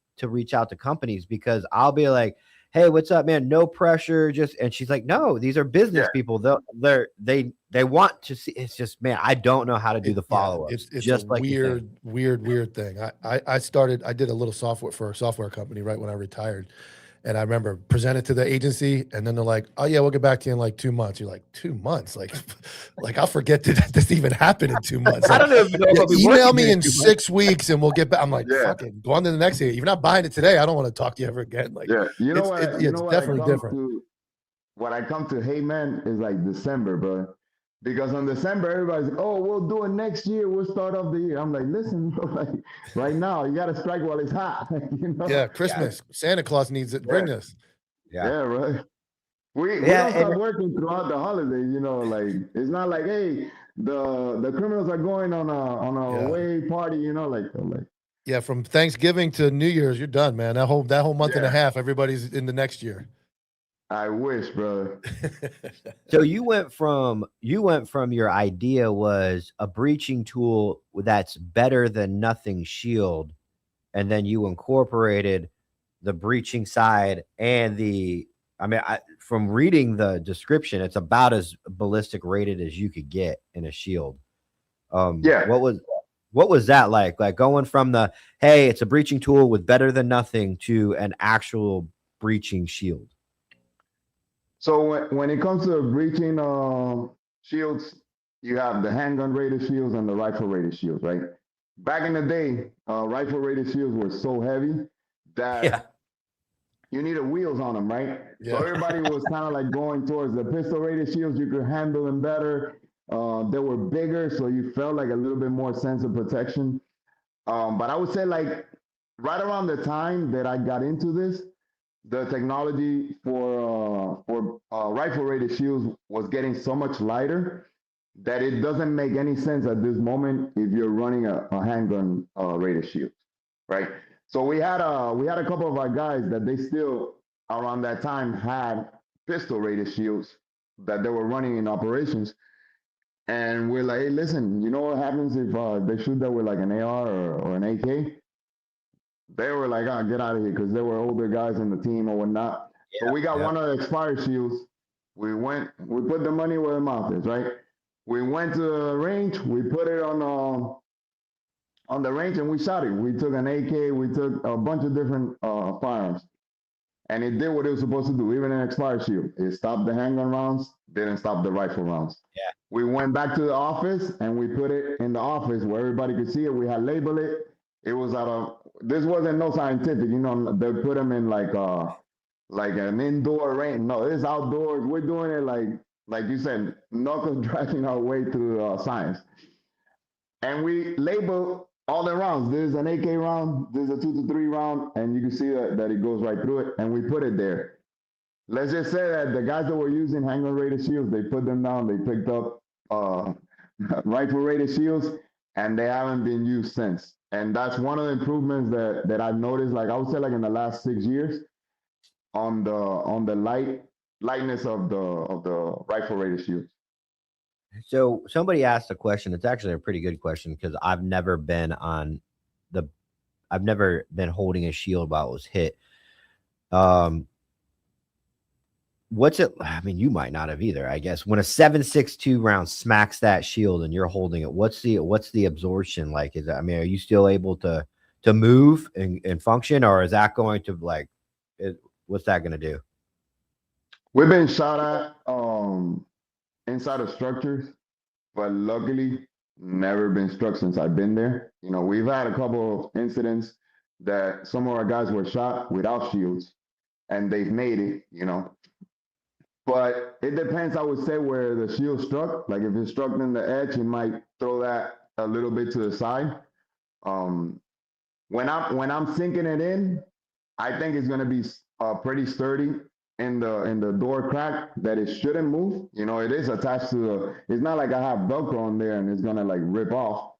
out to companies, because I'll be like, hey, what's up, man? No pressure. And she's like, no, these are business people. They want to see. It's just, man, I don't know how to do the follow-up. It's just a like weird thing. I did a little software for a software company right when I retired. And I remember presented to the agency, and then they're like, "Oh yeah, we'll get back to you in like 2 months." You're like, 2 months? Like I'll forget that this even happened in 2 months. Like, I don't even know. Email me in 6 weeks, and we'll get back. I'm like, fucking go on to the next thing. If you're not buying it today, I don't want to talk to you ever again. Like, it's definitely different. What I come to hate, man, is like December, bro. Because on December, everybody's like, oh, we'll do it next year. We'll start off the year. I'm like, listen, bro, like right now, you got to strike while it's hot. Yeah, Christmas. Yeah. Santa Claus needs it. Bring this. Yeah, right. We don't stop working throughout the holidays, like it's not like, hey, the criminals are going on a away party, like. Yeah, from Thanksgiving to New Year's, you're done, man. That whole month and a half, everybody's in the next year. I wish, brother. So you went from your idea was a breaching tool that's better than nothing shield, and then you incorporated the breaching side and from reading the description, it's about as ballistic rated as you could get in a shield. What was that like? Like going from the, hey, it's a breaching tool with better than nothing, to an actual breaching shield? So when it comes to breaching shields, you have the handgun rated shields and the rifle rated shields, right? Back in the day, rifle rated shields were so heavy that you needed wheels on them, right? Yeah. So everybody was kind of like going towards the pistol rated shields. You could handle them better. They were bigger, so you felt like a little bit more sense of protection. But I would say like right around the time that I got into this, the technology for rifle rated shields was getting so much lighter that it doesn't make any sense at this moment if you're running a handgun rated shield, right? So we had a couple of our guys that they still around that time had pistol rated shields that they were running in operations, and we're like, hey, listen, you know what happens if they shoot that with like an AR or an AK? they were like, "Ah, get out of here," because there were older guys in the team or whatnot. So we got one of the expired shields. We put the money where the mouth is, right? We went to the range. We put it on the range and we shot it. We took an AK. We took a bunch of different firearms, and it did what it was supposed to do. Even an expired shield, it stopped the handgun rounds, didn't stop the rifle rounds. Yeah. We went back to the office and we put it in the office where everybody could see it. We had labeled it. It was out of, this wasn't no scientific, you know, they put them in like an indoor range. No, it's outdoors. We're doing it like you said, knuckle dragging our way through science. And we label all the rounds. There's an AK round, there's a 223 round, and you can see that it goes right through it, and we put it there. Let's just say that the guys that were using handgun rated shields, they put them down, they picked up rifle rated shields, and they haven't been used since. And that's one of the improvements that I've noticed, like I would say like in the last 6 years, on the lightness of the rifle rated shields. So somebody asked a question. It's actually a pretty good question because I've never been holding a shield while it was hit. What's it? I mean, you might not have either, I guess. When a 7.62 round smacks that shield and you're holding it, what's the absorption like? Is that, I mean, are you still able to move and function, or is that going to what's that going to do? We've been shot at inside of structures, but luckily never been struck since I've been there. You know, we've had a couple of incidents that some of our guys were shot without shields and they've made it, you know. But it depends, I would say, where the shield struck. Like if it struck in the edge, it might throw that a little bit to the side. When I'm sinking it in, I think it's gonna be pretty sturdy in the door crack that it shouldn't move. You know, it is attached to it's not like I have Velcro on there and it's gonna like rip off.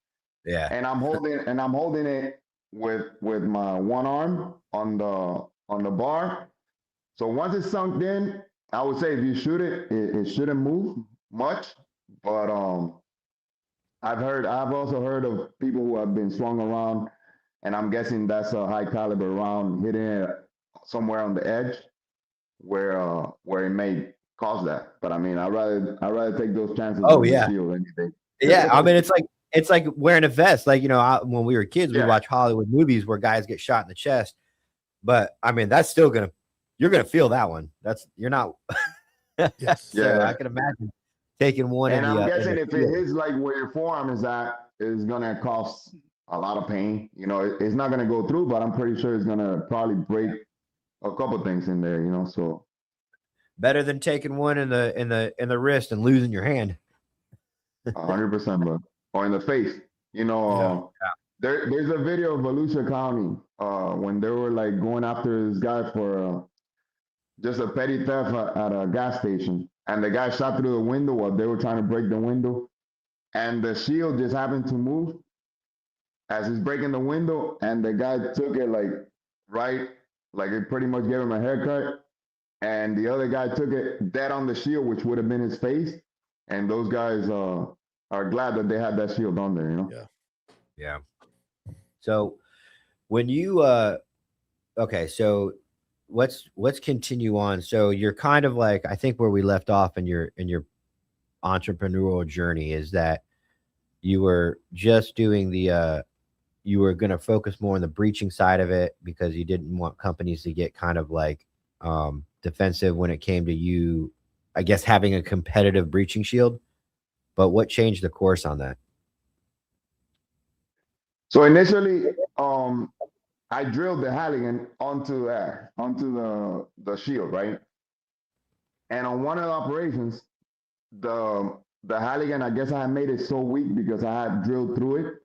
Yeah. And I'm holding it with my one arm on the bar. So once it's sunk in, I would say if you shoot it, it shouldn't move much. But I've also heard of people who have been swung around, and I'm guessing that's a high caliber round hitting it somewhere on the edge where it may cause that. But I mean, I'd rather take those chances. Oh yeah. Anything. Yeah, I mean, it's like wearing a vest. Like, you know, when we were kids, we watch Hollywood movies where guys get shot in the chest. But I mean, that's still you're gonna feel that one. You're not. Yes. So yeah, I can imagine taking one. And I'm guessing if it hits like where your forearm is at, it's gonna cause a lot of pain. You know, it's not gonna go through, but I'm pretty sure it's gonna probably break a couple things in there. You know, so better than taking one in the wrist and losing your hand. 100%, bro. Or in the face. You know, there's a video of Volusia County when they were like going after this guy for just a petty theft at a gas station, and the guy shot through the window while they were trying to break the window, and the shield just happened to move as he's breaking the window, and the guy took it like it pretty much gave him a haircut, and the other guy took it dead on the shield, which would have been his face, and those guys are glad that they had that shield on there, you know. Yeah. So when you okay, so let's continue on. So you're kind of like, I think where we left off in your entrepreneurial journey is that you were just doing you were going to focus more on the breaching side of it because you didn't want companies to get kind of like defensive when it came to you, I guess, having a competitive breaching shield. But what changed the course on that? So initially, I drilled the Halligan onto the shield, right? And on one of the operations, the Halligan, I guess I had made it so weak because I had drilled through it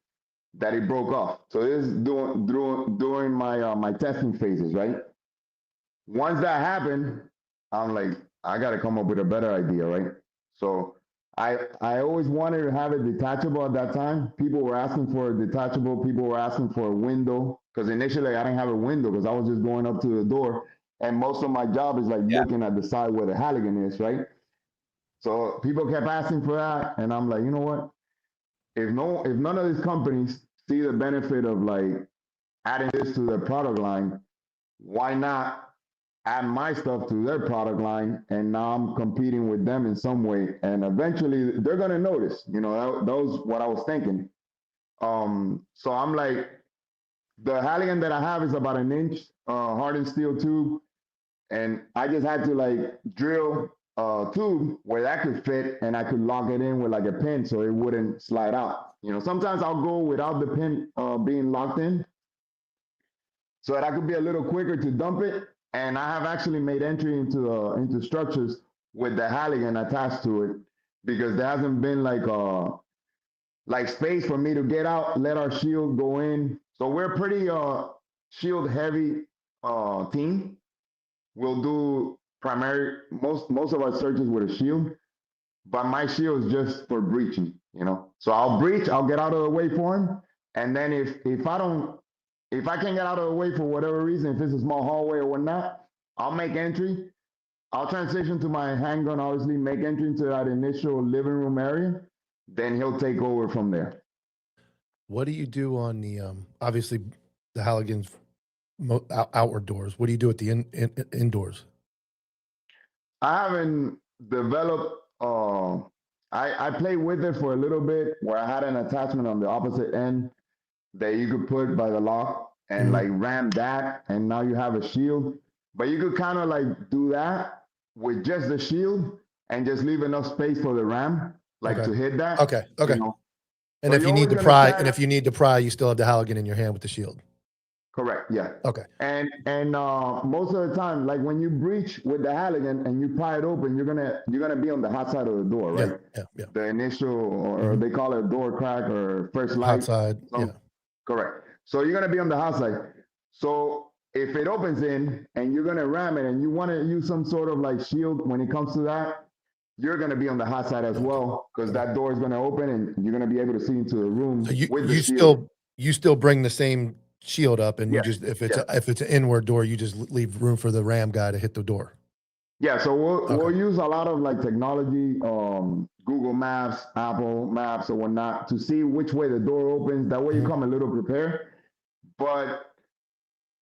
that it broke off. So this is during my testing phases, right? Once that happened, I'm like, I got to come up with a better idea, right? So I always wanted to have it detachable at that time. People were asking for a detachable. People were asking for a window because initially I didn't have a window because I was just going up to the door. And most of my job is like looking at the side where the Halligan is, right? So people kept asking for that. And I'm like, you know what? If none of these companies see the benefit of like adding this to their product line, why not add my stuff to their product line? And now I'm competing with them in some way, and eventually they're gonna notice. That was what I was thinking. So I'm like, the Halligan that I have is about an inch hardened steel tube, and I just had to like drill a tube where that could fit, and I could lock it in with like a pin so it wouldn't slide out. Sometimes I'll go without the pin being locked in, so that I could be a little quicker to dump it. And I have actually made entry into structures with the Halligan attached to it, because there hasn't been like space for me to get out, let our shield go in. So we're a pretty shield heavy team. We'll do most of our searches with a shield, but my shield is just for breaching, So I'll breach, I'll get out of the way for him, and then if I can't get out of the way for whatever reason, if it's a small hallway or whatnot, I'll make entry. I'll transition to my handgun, obviously, make entry into that initial living room area. Then he'll take over from there. What do you do on the obviously the Halligan's outward doors? What do you do at the indoors? I haven't developed. I played with it for a little bit, where I had an attachment on the opposite end that you could put by the lock and like ram that, and now you have a shield. But you could kind of like do that with just the shield and just leave enough space for the ram, like to hit that. Okay. And So if you need to pry, you still have the Halligan in your hand with the shield. Correct. Yeah. Okay. And most of the time, like when you breach with the Halligan and you pry it open, you're gonna be on the hot side of the door, right? Yeah. The initial, or they call it door crack or first light. Hot side. Correct. So you're gonna be on the hot side. So if it opens in and you're gonna ram it and you want to use some sort of like shield when it comes to that, you're gonna be on the hot side as well, because that door is gonna open and you're gonna be able to see into the room. So you still bring the same shield up, and you just if it's an inward door, you just leave room for the ram guy to hit the door. Yeah, so we'll use a lot of like technology, Google Maps, Apple Maps, or whatnot, to see which way the door opens. That way you come a little prepared. But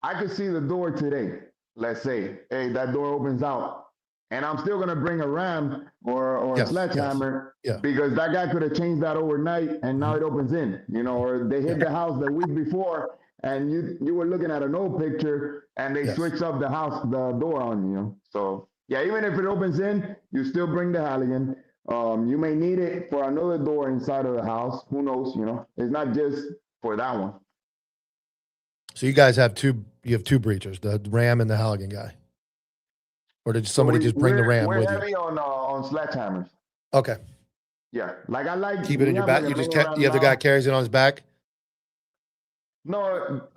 I could see the door today. Let's say, hey, that door opens out, and I'm still gonna bring a ram or a sledgehammer, because that guy could have changed that overnight, and now it opens in, or they hit the house the week before, and you were looking at an old picture, and they switched up the door on you. So yeah, even if it opens in, you still bring the Halligan. You may need it for another door inside of the house. Who knows? It's not just for that one. So you guys have two breachers, the ram and the Halligan guy, or did somebody just bring the ram with you? We're heavy on sledgehammers. Okay. Yeah, like I like keep it in your back. You have the guy carries it on his back. No,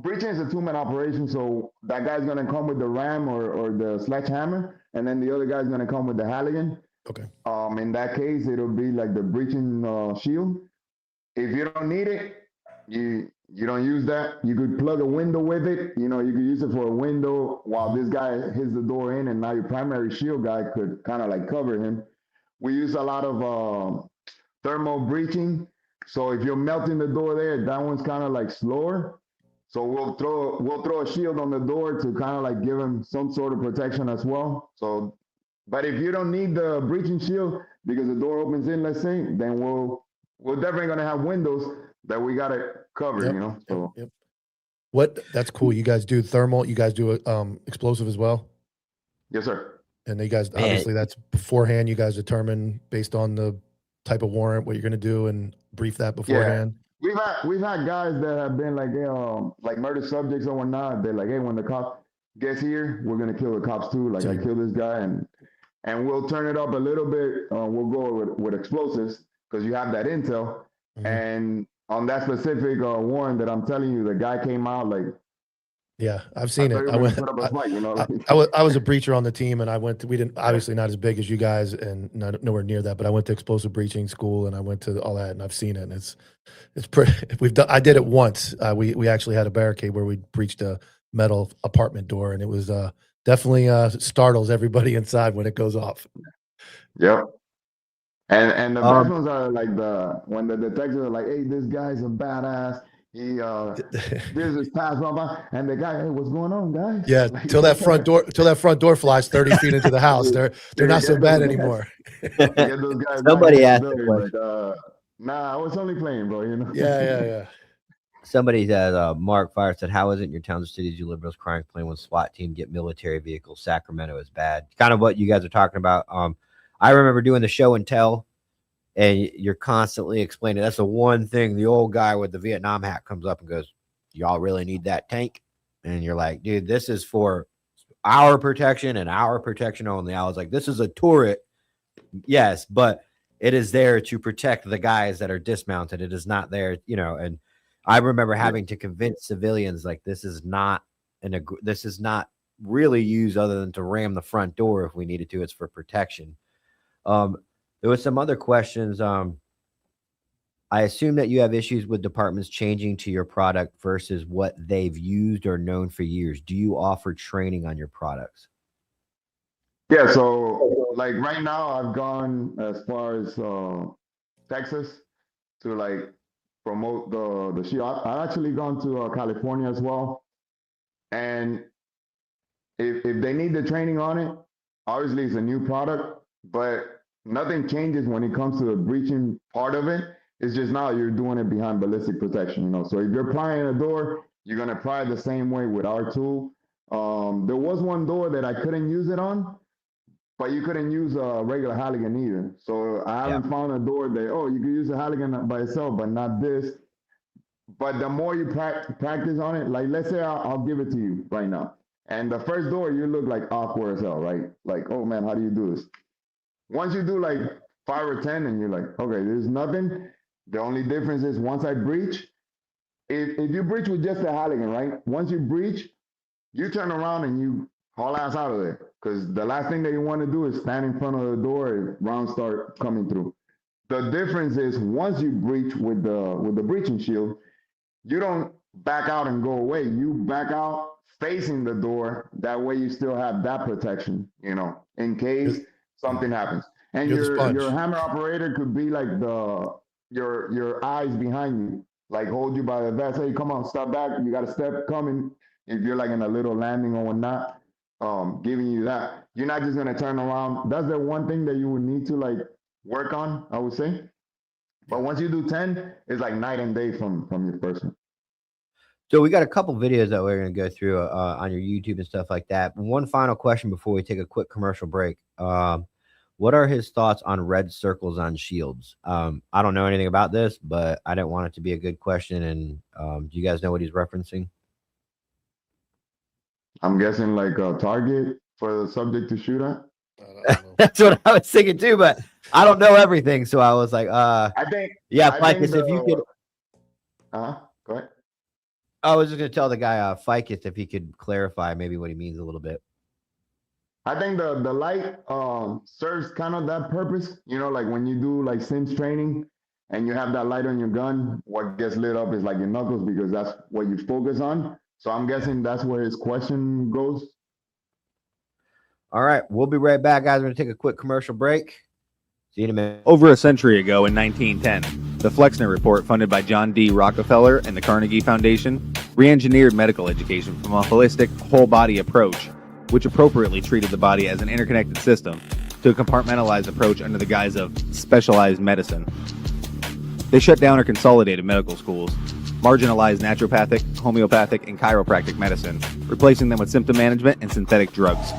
breaching is a two-man operation, so that guy's gonna come with the ram or the sledgehammer, and then the other guy's gonna come with the Halligan. Okay. In that case, it'll be like the breaching shield. If you don't need it, you don't use that. You could plug a window with it. You could use it for a window while this guy hits the door in, and now your primary shield guy could kind of like cover him. We use a lot of thermal breaching. So if you're melting the door there, that one's kind of like slower. So we'll throw a shield on the door to kind of like give him some sort of protection as well. So, but if you don't need the breaching shield because the door opens in, let's say, then we're definitely gonna have windows that we gotta cover. So. That's cool. You guys do thermal. You guys do explosive as well. Yes, sir. And you guys obviously that's beforehand. You guys determine based on the type of warrant what you're gonna do and brief that beforehand. Yeah. We've had guys that have been like like murder subjects or whatnot. They're like, hey, when the cop gets here, we're gonna kill the cops too. Like I killed this guy, and we'll turn it up a little bit. We'll go with explosives because you have that intel. And on that specific warrant that I'm telling you, the guy came out like. Yeah, I've seen it. I was a breacher on the team, and we didn't obviously not as big as you guys, and nowhere near that. But I went to explosive breaching school, and I went to all that, and I've seen it. And it's pretty. I did it once. We actually had a barricade where we breached a metal apartment door, and it was definitely startles everybody inside when it goes off. Yep. And the best ones are like when the detectives are like, hey, this guy's a badass. He there's his pass by, and the guy, hey, what's going on, guys? Yeah, Like, till that front door flies 30 feet into the house. They're not so bad anymore. Get those guys. Somebody asked the like, question. nah, I was only playing, bro. You know. Yeah. Somebody said, Mark Fire said, how is it in your towns or cities you liberals crying playing when SWAT team get military vehicles? Sacramento is bad. Kind of what you guys are talking about. I remember doing the show and tell, and you're constantly explaining. That's the one thing the old guy with the Vietnam hat comes up and goes, y'all really need that tank? And you're like, dude, this is for our protection and our protection only. I was like, this is a turret. Yes, but it is there to protect the guys that are dismounted. It is not there, and I remember having to convince civilians like this is not really used other than to ram the front door if we needed to. It's for protection. There was some other questions. I assume that you have issues with departments changing to your product versus what they've used or known for years. Do you offer training on your products? Yeah, so like right now I've gone as far as Texas to like promote the show. I've actually gone to California as well. And if they need the training on it, obviously it's a new product, but nothing changes when it comes to the breaching part of it. It's just now you're doing it behind ballistic protection, So if you're prying a door, you're gonna pry the same way with our tool. There was one door that I couldn't use it on, but you couldn't use a regular Halligan either. So I haven't found a door that, you can use a Halligan by itself, but not this. But the more you practice on it, like let's say I'll give it to you right now. And the first door, you look like awkward as hell, right? Like, oh man, how do you do this? Once you do like 5 or 10 and you're like, okay, there's nothing. The only difference is once I breach, if you breach with just a Halligan, right? Once you breach, you turn around and you haul ass out of there. Because the last thing that you want to do is stand in front of the door and rounds start coming through. The difference is once you breach with the breaching shield, you don't back out and go away. You back out facing the door. That way you still have that protection, in case something happens. And your hammer operator could be like your eyes behind you, like hold you by the vest. Hey, come on, step back. You got a step coming. If you're like in a little landing or whatnot, giving you that. You're not just gonna turn around. That's the one thing that you would need to like work on, I would say. But once you do 10, it's like night and day from your person. So we got a couple videos that we're going to go through on your YouTube and stuff like that. One final question before we take a quick commercial break. What are his thoughts on red circles on shields? I don't know anything about this, but I didn't want it to be a good question. And do you guys know what he's referencing? I'm guessing like a target for the subject to shoot at. That's what I was thinking too, but I don't know everything. So I was like, I think Ficus, if you could. Go ahead. I was just going to tell the guy, Ficus, if he could clarify maybe what he means a little bit. I think the light serves kind of that purpose. Like when you do like Sims training and you have that light on your gun, what gets lit up is like your knuckles because that's what you focus on. So I'm guessing that's where his question goes. All right. We'll be right back, guys. We're going to take a quick commercial break. See you in a minute. Over a century ago in 1910, the Flexner Report, funded by John D. Rockefeller and the Carnegie Foundation, re-engineered medical education from a holistic, whole-body approach, which appropriately treated the body as an interconnected system, to a compartmentalized approach under the guise of specialized medicine. They shut down or consolidated medical schools, marginalized naturopathic, homeopathic, and chiropractic medicine, replacing them with symptom management and synthetic drugs.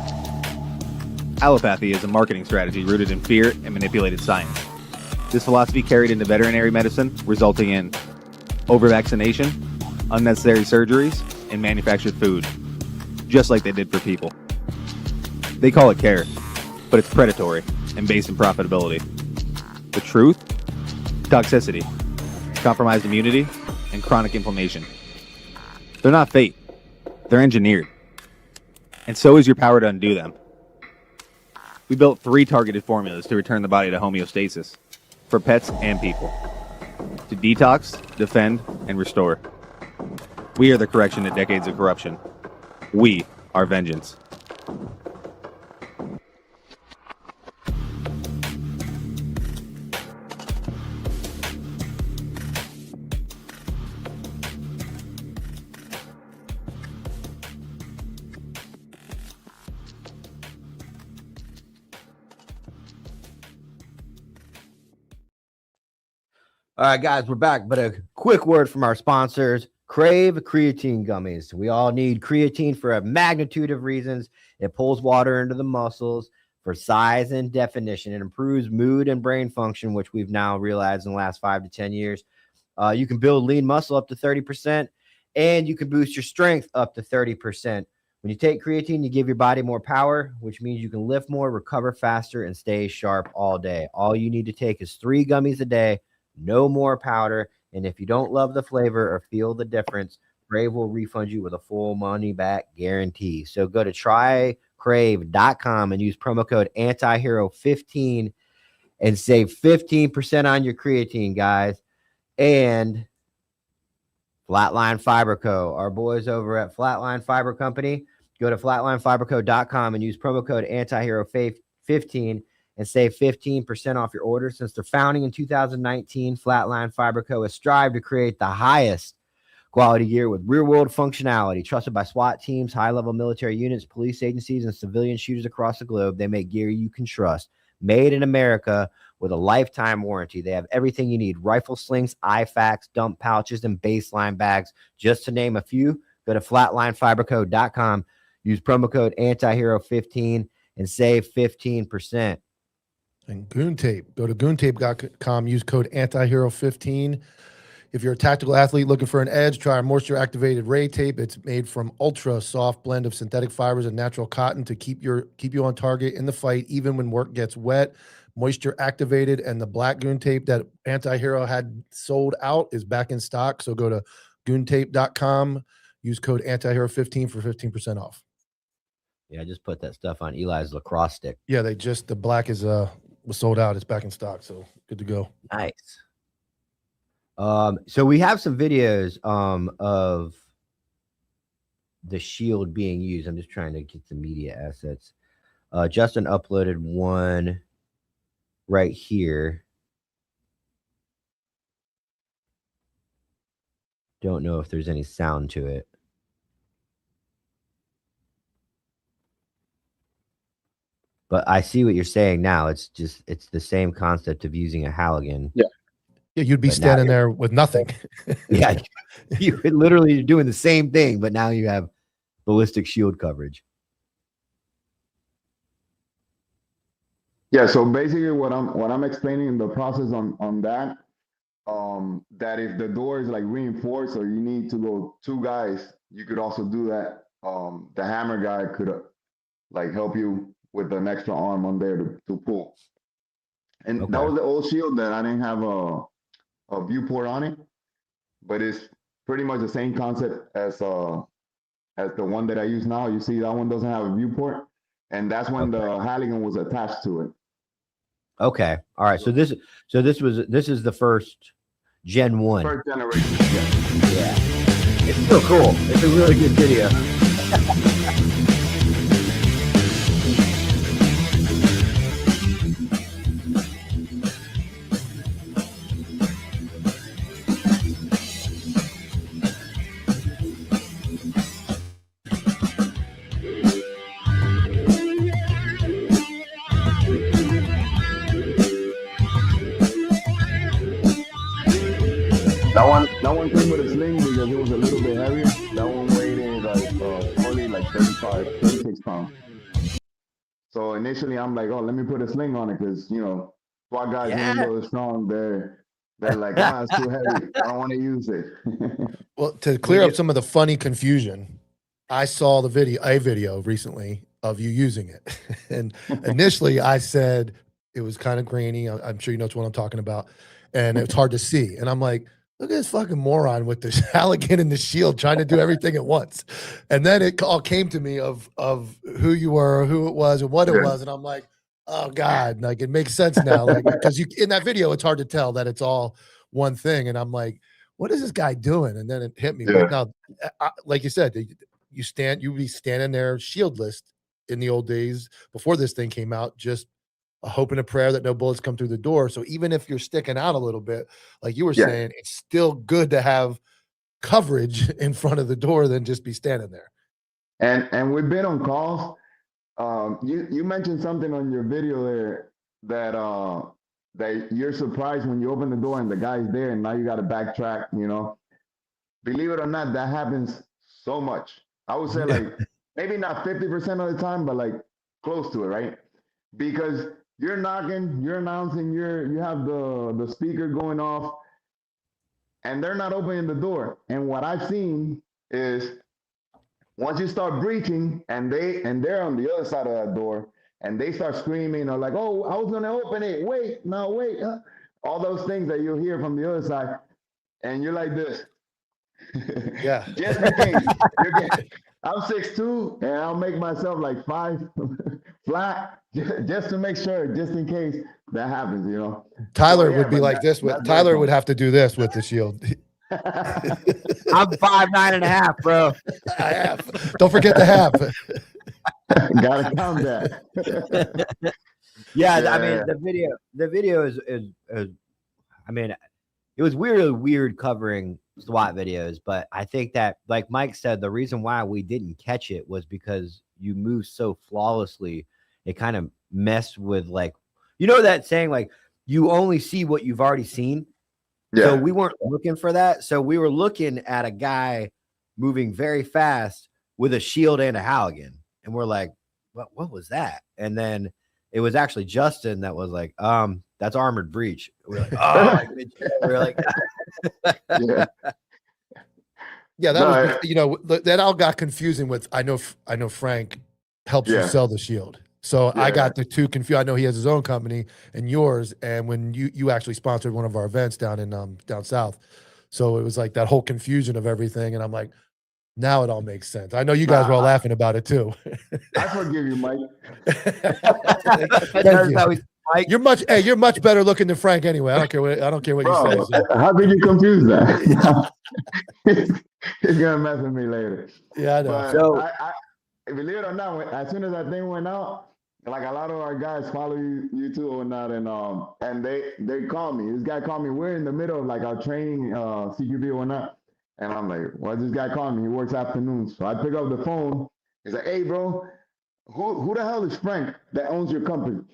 Allopathy is a marketing strategy rooted in fear and manipulated science. This philosophy carried into veterinary medicine, resulting in over-vaccination, unnecessary surgeries, and manufactured food, just like they did for people. They call it care, but it's predatory and based in profitability. The truth? Toxicity, compromised immunity, and chronic inflammation. They're not fate. They're engineered. And so is your power to undo them. We built 3 targeted formulas to return the body to homeostasis, for pets and people, to detox, defend, and restore. We are the correction to decades of corruption. We are vengeance. All right, guys, we're back. But a quick word from our sponsors, Crave Creatine Gummies. We all need creatine for a magnitude of reasons. It pulls water into the muscles for size and definition. It improves mood and brain function, which we've now realized in the last 5 to 10 years. You can build lean muscle up to 30%, and you can boost your strength up to 30%. When you take creatine, you give your body more power, which means you can lift more, recover faster, and stay sharp all day. All you need to take is 3 gummies a day. No more powder. And if you don't love the flavor or feel the difference, Crave will refund you with a full money back guarantee. So go to trycrave.com and use promo code antihero15 and save 15% on your creatine, guys. And Flatline Fiber Co., our boys over at Flatline Fiber Company. Go to flatlinefiberco.com and use promo code antihero15 and save 15% off your order. Since their founding in 2019, Flatline Fiber Co. has strived to create the highest quality gear with real-world functionality. Trusted by SWAT teams, high-level military units, police agencies, and civilian shooters across the globe, they make gear you can trust. Made in America with a lifetime warranty. They have everything you need. Rifle slings, IFAKs, dump pouches, and baseline bags, just to name a few. Go to flatlinefiberco.com. Use promo code antihero15 and save 15%. And Goon Tape. Go to goontape.com. Use code antihero15. If you're a tactical athlete looking for an edge, try our moisture activated Ray tape. It's made from ultra soft blend of synthetic fibers and natural cotton to keep you on target in the fight, even when work gets wet. Moisture activated, and the black Goon Tape that Antihero had sold out is back in stock. So go to goontape.com. Use code antihero15 for 15% off. Yeah, I just put that stuff on Eli's lacrosse stick. Yeah, the black is was sold out. It's back in stock, so good to go. Nice. So we have some videos of the shield being used. I'm just trying to get the media assets. Justin uploaded one right here. Don't know if there's any sound to it. But I see what you're saying now. It's the same concept of using a Halligan. Yeah. Yeah, you'd be standing there with nothing. Yeah, you're literally doing the same thing, but now you have ballistic shield coverage. Yeah, so basically what I'm explaining in the process on that, that if the door is like reinforced or you need to go 2 guys, you could also do that. The hammer guy could like help you with an extra arm on there to pull. And that was the old shield that I didn't have a viewport on it, but it's pretty much the same concept as the one that I use now. You see that one doesn't have a viewport, and that's when the Halligan was attached to it. Okay. All right. So this is the first Gen 1. First generation. Yeah. It's so cool. It's a really good video. That one came with a sling because it was a little bit heavier. That one weighed in only like 36 pounds. So initially I'm like, oh, let me put a sling on it because, SWAT guys, even though they're strong, they're like, oh, it's too heavy. I don't want to use it. Well, to clear up some of the funny confusion, I saw a video recently of you using it. And initially I said it was kind of grainy. I'm sure you know what I'm talking about. And it's hard to see. And I'm like, look at this fucking moron with the Halligan and the shield trying to do everything at once. And then it all came to me of who you were, who it was, and what it was. And I'm like, oh God, like it makes sense now. Like, because in that video, it's hard to tell that it's all one thing. And I'm like, what is this guy doing? And then it hit me. Yeah. But now, like you said, you'd be standing there shieldless in the old days before this thing came out, just a hope and a prayer that no bullets come through the door. So even if you're sticking out a little bit, like you were saying, it's still good to have coverage in front of the door than just be standing there. And we've been on calls. You mentioned something on your video there that that you're surprised when you open the door and the guy's there, and now you got to backtrack. Believe it or not, that happens so much. I would say like maybe not 50% of the time, but like close to it, right? Because you're knocking, you're announcing, you have the speaker going off, and they're not opening the door. And what I've seen is once you start breaching and they're on the other side of that door and they start screaming or like, oh, I was gonna open it. Wait, no, wait. All those things that you'll hear from the other side, and you're like this. Yeah. Just in case. I'm 6'2", and I'll make myself like 5 flat just to make sure, just in case that happens, Tyler So, yeah, would be but like this with that's Tyler very would have to do this with the shield. I'm 5'9.5", bro. I have. Don't forget the half. Gotta count that. Yeah, Yeah. I mean the video is I mean, it was really weird covering SWAT videos, but I think that, like Mike said, the reason why we didn't catch it was because you moved so flawlessly. It kind of messed with, like, that saying, like, you only see what you've already seen. Yeah. So we weren't looking for that. So we were looking at a guy moving very fast with a shield and a Halligan. And we're like, what was that? And then it was actually Justin that was like, that's armored breach. We're like, oh, we're like, Yeah. Yeah, that No, was that all got confusing with I know Frank helps you Yeah. sell the shield. So I Yeah. got the two confused. I know he has his own company and yours, and when you actually sponsored one of our events down in down south. So it was like that whole confusion of everything, and I'm like, now it all makes sense. I know you guys were all laughing about it too. I forgive you, Mike. Thank you. You're much better looking than Frank anyway. I don't care what Bro, you say. So. how could you confuse that? He's gonna mess with me later. Yeah, I know. But So- I believe it or not, as soon as that thing went out, like a lot of our guys follow you too or not, and they call me. This guy called me. We're in the middle of like our training, CQB or whatnot, and I'm like, "Why this guy called me? He works afternoons." So I pick up the phone. He's like, "Hey, bro, who the hell is Frank that owns your company?"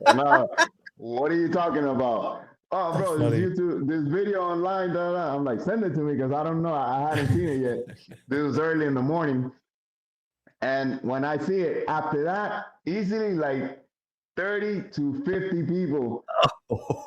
And what are you talking about? Oh, bro, this video online. I'm like, send it to me because I don't know. I hadn't seen it yet. This was early in the morning. And when I see it, after that, easily like 30 to 50 people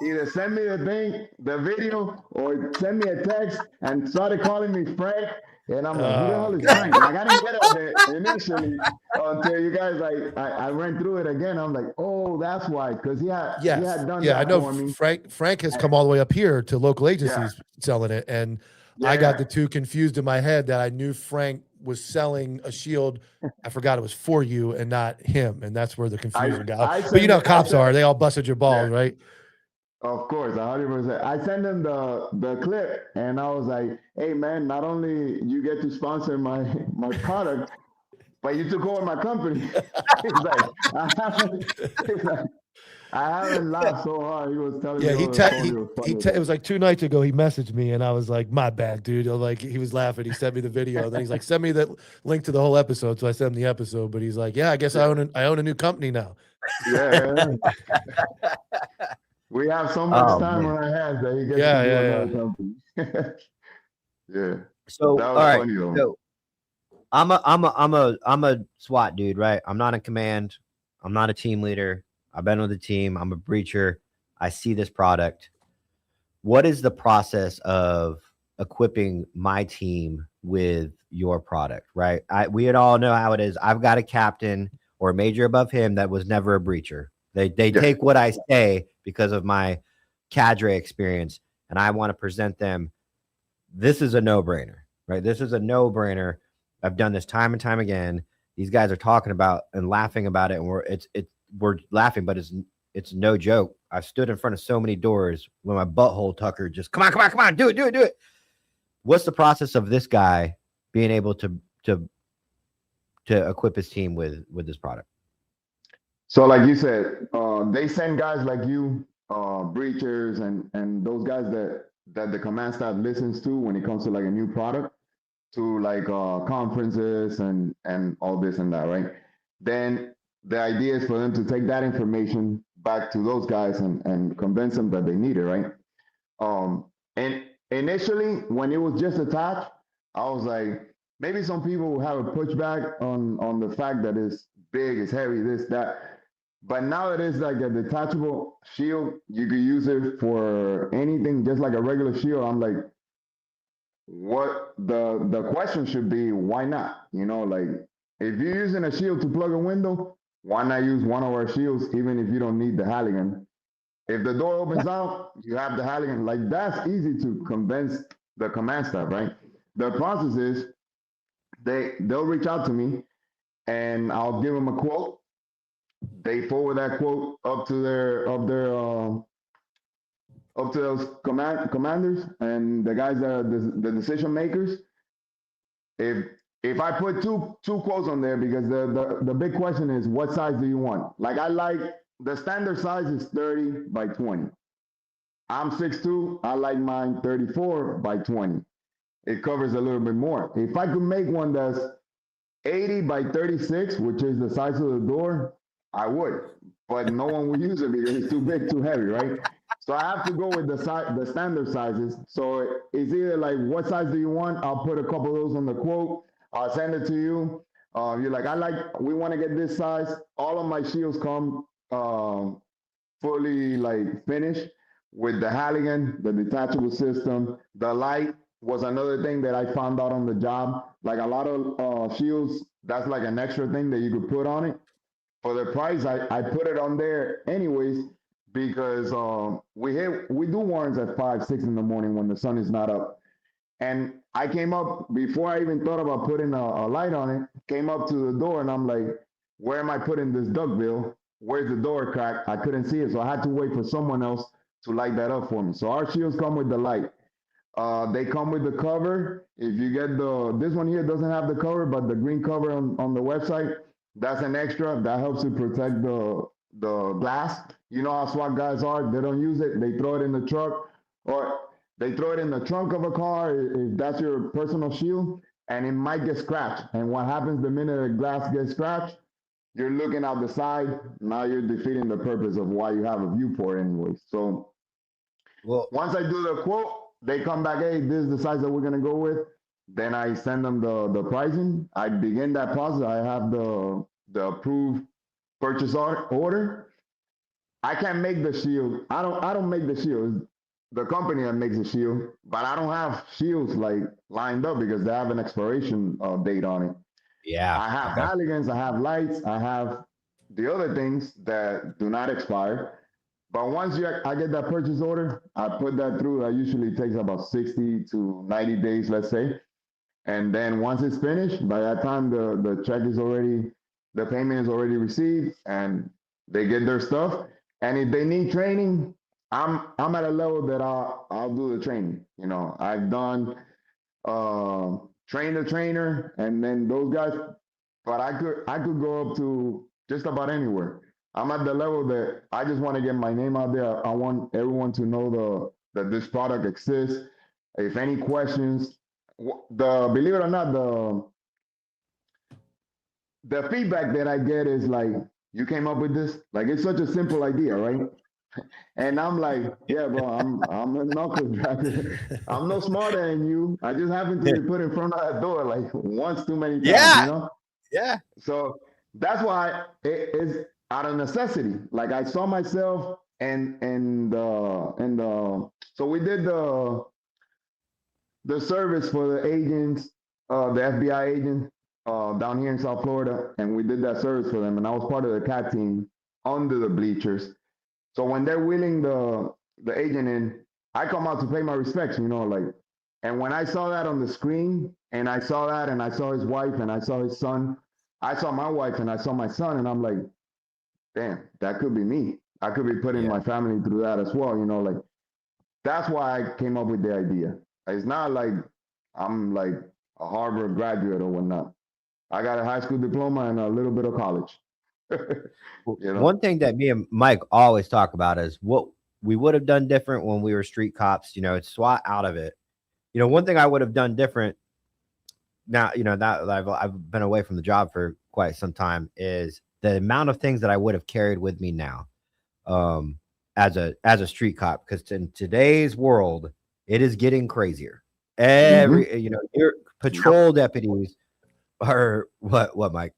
either send me the video, or send me a text and started calling me Frank. And I'm like, who the hell is Frank? Like, I didn't get it initially until you guys, like, I ran through it again. I'm like, oh, that's why. Because he had done that I know for me. Frank has come all the way up here to local agencies selling it. And I got the two confused in my head that I knew Frank was selling a shield. I forgot it was for you and not him. And that's where the confusion got. But you know how cops are. They all busted your balls, right? Of course, 100%. I sent him the clip, and I was like, "Hey, man, not only you get to sponsor my product, but you took over my company." He's like, I haven't laughed so hard. He was telling me. It was like 2 nights ago. He messaged me, and I was like, "My bad, dude." Like, he was laughing. He sent me the video. And then he's like, "Send me the link to the whole episode." So I sent him the episode. But he's like, "Yeah, I guess I own a new company now." Yeah. We have so much time on our hands that he gets to do another company. Yeah. So That all was right. funny, though. So I'm a SWAT dude, right? I'm not in command. I'm not a team leader. I've been with the team. I'm a breacher. I see this product. What is the process of equipping my team with your product, right? We all know how it is. I've got a captain or a major above him that was never a breacher. They take what I say because of my cadre experience, and I want to present them. This is a no-brainer, right? This is a no-brainer. I've done this time and time again. These guys are talking about and laughing about it, and we're laughing, but it's no joke. I've stood in front of so many doors when my butthole Tucker just come on, do it. What's the process of this guy being able to equip his team with this product? So, like you said, they send guys like you, breachers, and those guys that the command staff listens to when it comes to like a new product, to like conferences and all this and that, right? Then the idea is for them to take that information back to those guys and convince them that they need it, right? And initially, when it was just attached, I was like, maybe some people will have a pushback on the fact that it's big, it's heavy, this, that. But now it is like a detachable shield. You could use it for anything, just like a regular shield. I'm like, what the question should be, why not? You know, like if you're using a shield to plug a window, why not use one of our shields, even if you don't need the Halligan? If the door opens out, you have the Halligan. Like that's easy to convince the command staff, right? The process is they'll reach out to me and I'll give them a quote. They forward that quote up to those commanders and the guys that are the decision makers. If I put two quotes on there, because the big question is, what size do you want? Like I like the standard size is 30 by 20. I'm 6'2", I like mine 34 by 20. It covers a little bit more. If I could make one that's 80 by 36, which is the size of the door, I would, but no one will use it because it's too big, too heavy, right? So I have to go with the standard sizes. So it's either like, what size do you want? I'll put a couple of those on the quote. I'll send it to you. You're like, we want to get this size. All of my shields come fully like finished with the Halligan, the detachable system. The light was another thing that I found out on the job. Like a lot of shields, that's like an extra thing that you could put on it. For the price, I put it on there anyways, because we do warrants at 5, 6 in the morning when the sun is not up. And I came up, before I even thought about putting a light on it, came up to the door and I'm like, where am I putting this duckbill? Where's the door crack? I couldn't see it, so I had to wait for someone else to light that up for me. So our shields come with the light. They come with the cover. If you get this one here doesn't have the cover, but the green cover on the website, that's an extra. That helps to protect the glass. You know how SWAT guys are. They don't use it. They throw it in the truck, or they throw it in the trunk of a car if that's your personal shield, and it might get scratched. And what happens the minute the glass gets scratched? You're looking out the side. Now you're defeating the purpose of why you have a viewport anyway. So once I do the quote, they come back, hey, this is the size that we're going to go with. Then I send them the pricing. I begin that process. I have the approved purchase order. I can't make the shield. I don't make the shield. The company that makes the shield, but I don't have shields like lined up because they have an expiration date on it. Yeah. I have Halligans, I have lights, I have the other things that do not expire. But once I get that purchase order, I put that through. That usually takes about 60 to 90 days, let's say. And then once it's finished, by that time the check is already, the payment is already received, and they get their stuff. And if they need training, I'm at a level that I'll do the training. You know, I've done train the trainer, and then those guys. But I could go up to just about anywhere. I'm at the level that I just want to get my name out there. I want everyone to know that this product exists. If any questions, believe it or not, the feedback that I get is like, you came up with this? Like, it's such a simple idea, right? And I'm like, yeah, bro, I'm a knuckle dragger. I'm no smarter than you. I just happen to be put in front of that door like once too many times, you know? Yeah. So that's why it is out of necessity. Like I saw myself and so we did the service for the agents, the FBI agents down here in South Florida, and we did that service for them. And I was part of the CAT team under the bleachers. So when they're wheeling the agent in, I come out to pay my respects, you know, like, and when I saw that on the screen, and I saw that, and I saw his wife, and I saw his son, I saw my wife, and I saw my son, and I'm like, damn, that could be me. I could be putting my family through that as well, you know, like, that's why I came up with the idea. It's not like I'm like a Harvard graduate or whatnot. I got a high school diploma and a little bit of college. You know? One thing that me and Mike always talk about is what we would have done different when we were street cops. You know, it's SWAT out of it. You know, one thing I would have done different now, you know, that I've been away from the job for quite some time, is the amount of things that I would have carried with me now. as a street cop, because in today's world, it is getting crazier. Your patrol deputies are what, Mike?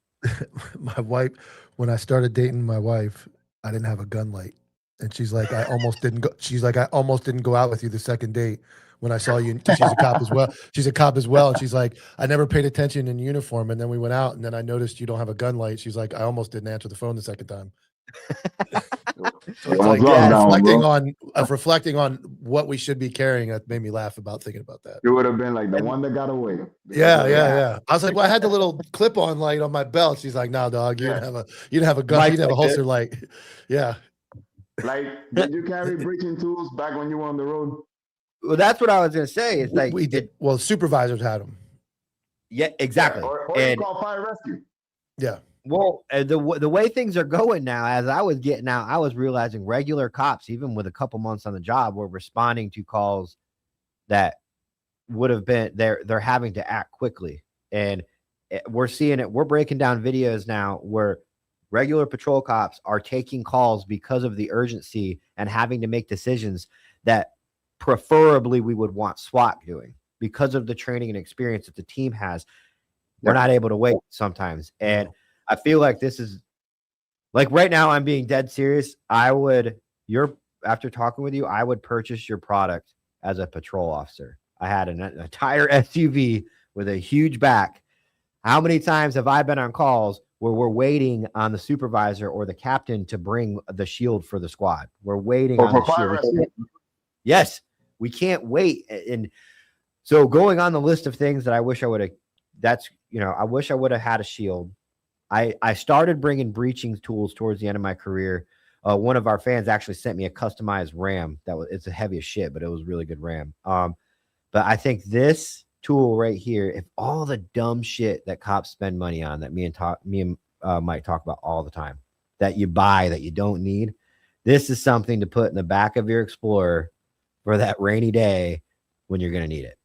My wife, when I started dating my wife, I didn't have a gun light. And she's like, I almost didn't go. She's like, I almost didn't go out with you the second date when I saw you. Because she's a cop as well. She's a cop as well. And she's like, I never paid attention in uniform. And then we went out, and then I noticed you don't have a gun light. She's like, I almost didn't answer the phone the second time. So it's like reflecting on what we should be carrying. That made me laugh about thinking about that. It would have been like the one that got away. Yeah. I was like, well, I had the little clip-on light on my belt. She's like, no, dog, you didn't have a gun, you didn't have a holster light. Yeah. Like, did you carry breaching tools back when you were on the road? Well, that's what I was gonna say. It's like we did. Well, supervisors had them. Yeah, exactly. Yeah, or you call fire rescue. Yeah. Well, the way things are going now, as I was getting out, I was realizing regular cops, even with a couple months on the job, were responding to calls that would have been they're having to act quickly. And we're seeing it. We're breaking down videos now where regular patrol cops are taking calls because of the urgency and having to make decisions that preferably we would want SWAT doing because of the training and experience that the team has. We're not able to wait sometimes. And I feel like this is like right now I'm being dead serious. After talking with you, I would purchase your product as a patrol officer. I had an entire SUV with a huge back. How many times have I been on calls where we're waiting on the supervisor or the captain to bring the shield for the squad? We're waiting on the shield. Yes, we can't wait. And so going on the list of things that I wish I would have, I wish I would have had a shield. I started bringing breaching tools towards the end of my career. One of our fans actually sent me a customized RAM. It's a heavy as shit, but it was really good RAM. But I think this tool right here, if all the dumb shit that cops spend money on, that me and Mike talk about all the time, that you buy that you don't need, this is something to put in the back of your Explorer for that rainy day when you're going to need it.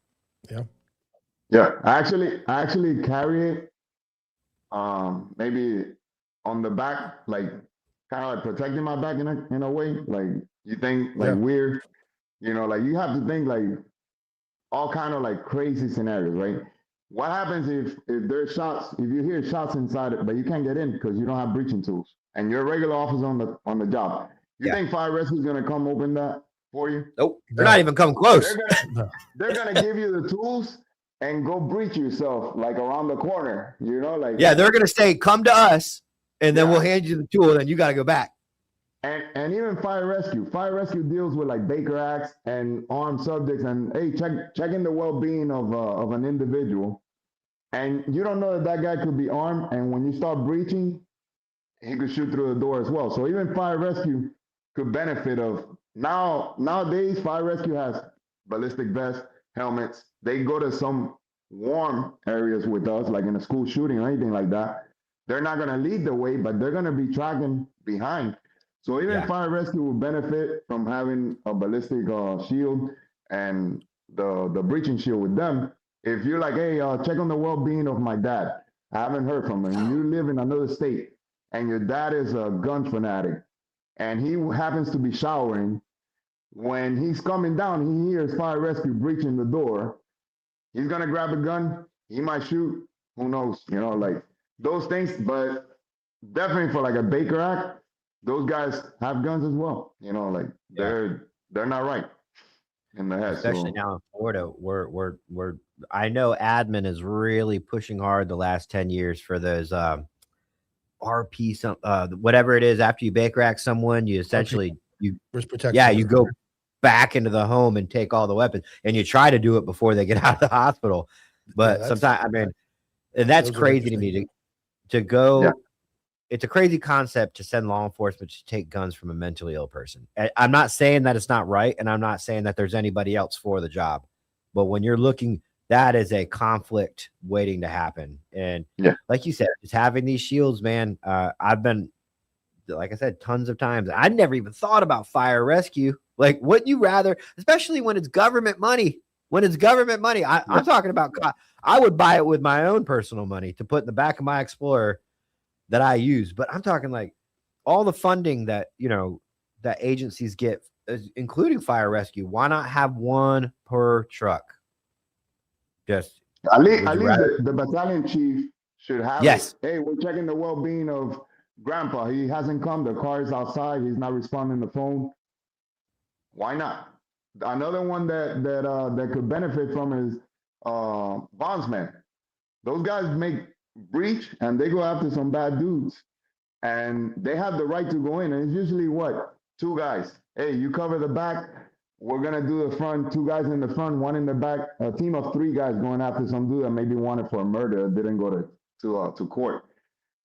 Yeah. I actually carry it. Maybe on the back, like kind of like protecting my back in a way. Like you think like weird, like you have to think like all kind of like crazy scenarios, right? What happens if there's shots, if you hear shots inside it, but you can't get in because you don't have breaching tools and you're a regular officer on the job? You think fire rescue is gonna come open that for you? Nope. They're not even coming close. They're gonna give you the tools and go breach yourself like around the corner, like they're gonna say, come to us, and then we'll hand you the tool, and then you gotta go back. And even fire rescue deals with like Baker Acts and armed subjects and hey, checking the well-being of an individual. And you don't know that guy could be armed, and when you start breaching, he could shoot through the door as well. So even fire rescue could benefit of nowadays fire rescue has ballistic vests, helmets. They go to some warm areas with us, like in a school shooting or anything like that. They're not going to lead the way, but they're going to be tracking behind. So even fire rescue will benefit from having a ballistic shield and the breaching shield with them. If you're like, hey, check on the well-being of my dad. I haven't heard from him. You live in another state and your dad is a gun fanatic and he happens to be showering. When he's coming down, he hears fire rescue breaching the door. He's going to grab a gun. He might shoot. Who knows? Like those things. But definitely for like a Baker Act, those guys have guns as well. Like they're not right in the head. Especially now in Florida, we're I know admin is really pushing hard the last 10 years for those RP, whatever it is. After you Baker Act someone, you essentially you go back into the home and take all the weapons, and you try to do it before they get out of the hospital. But sometimes, and that's crazy to me to go. Yeah. It's a crazy concept to send law enforcement to take guns from a mentally ill person. I'm not saying that it's not right, and I'm not saying that there's anybody else for the job. But when you're looking, that is a conflict waiting to happen. And like you said, just having these shields, man, I've been, like I said, tons of times. I never even thought about fire rescue. Like, wouldn't you rather, especially when it's government money? When it's government money, I'm talking about, I would buy it with my own personal money to put in the back of my Explorer that I use. But I'm talking like all the funding that, that agencies get, including fire rescue, why not have one per truck? Just At least, would you rather? the battalion chief should have Yes. it. Hey, we're checking the well-being of Grandpa. He hasn't come. The car is outside. He's not responding to the phone. Why not? Another one that could benefit from is bondsmen. Those guys make breach and they go after some bad dudes, and they have the right to go in. And it's usually what, two guys. Hey, you cover the back. We're gonna do the front. Two guys in the front, one in the back. A team of three guys going after some dude that maybe wanted for a murder, didn't go to court.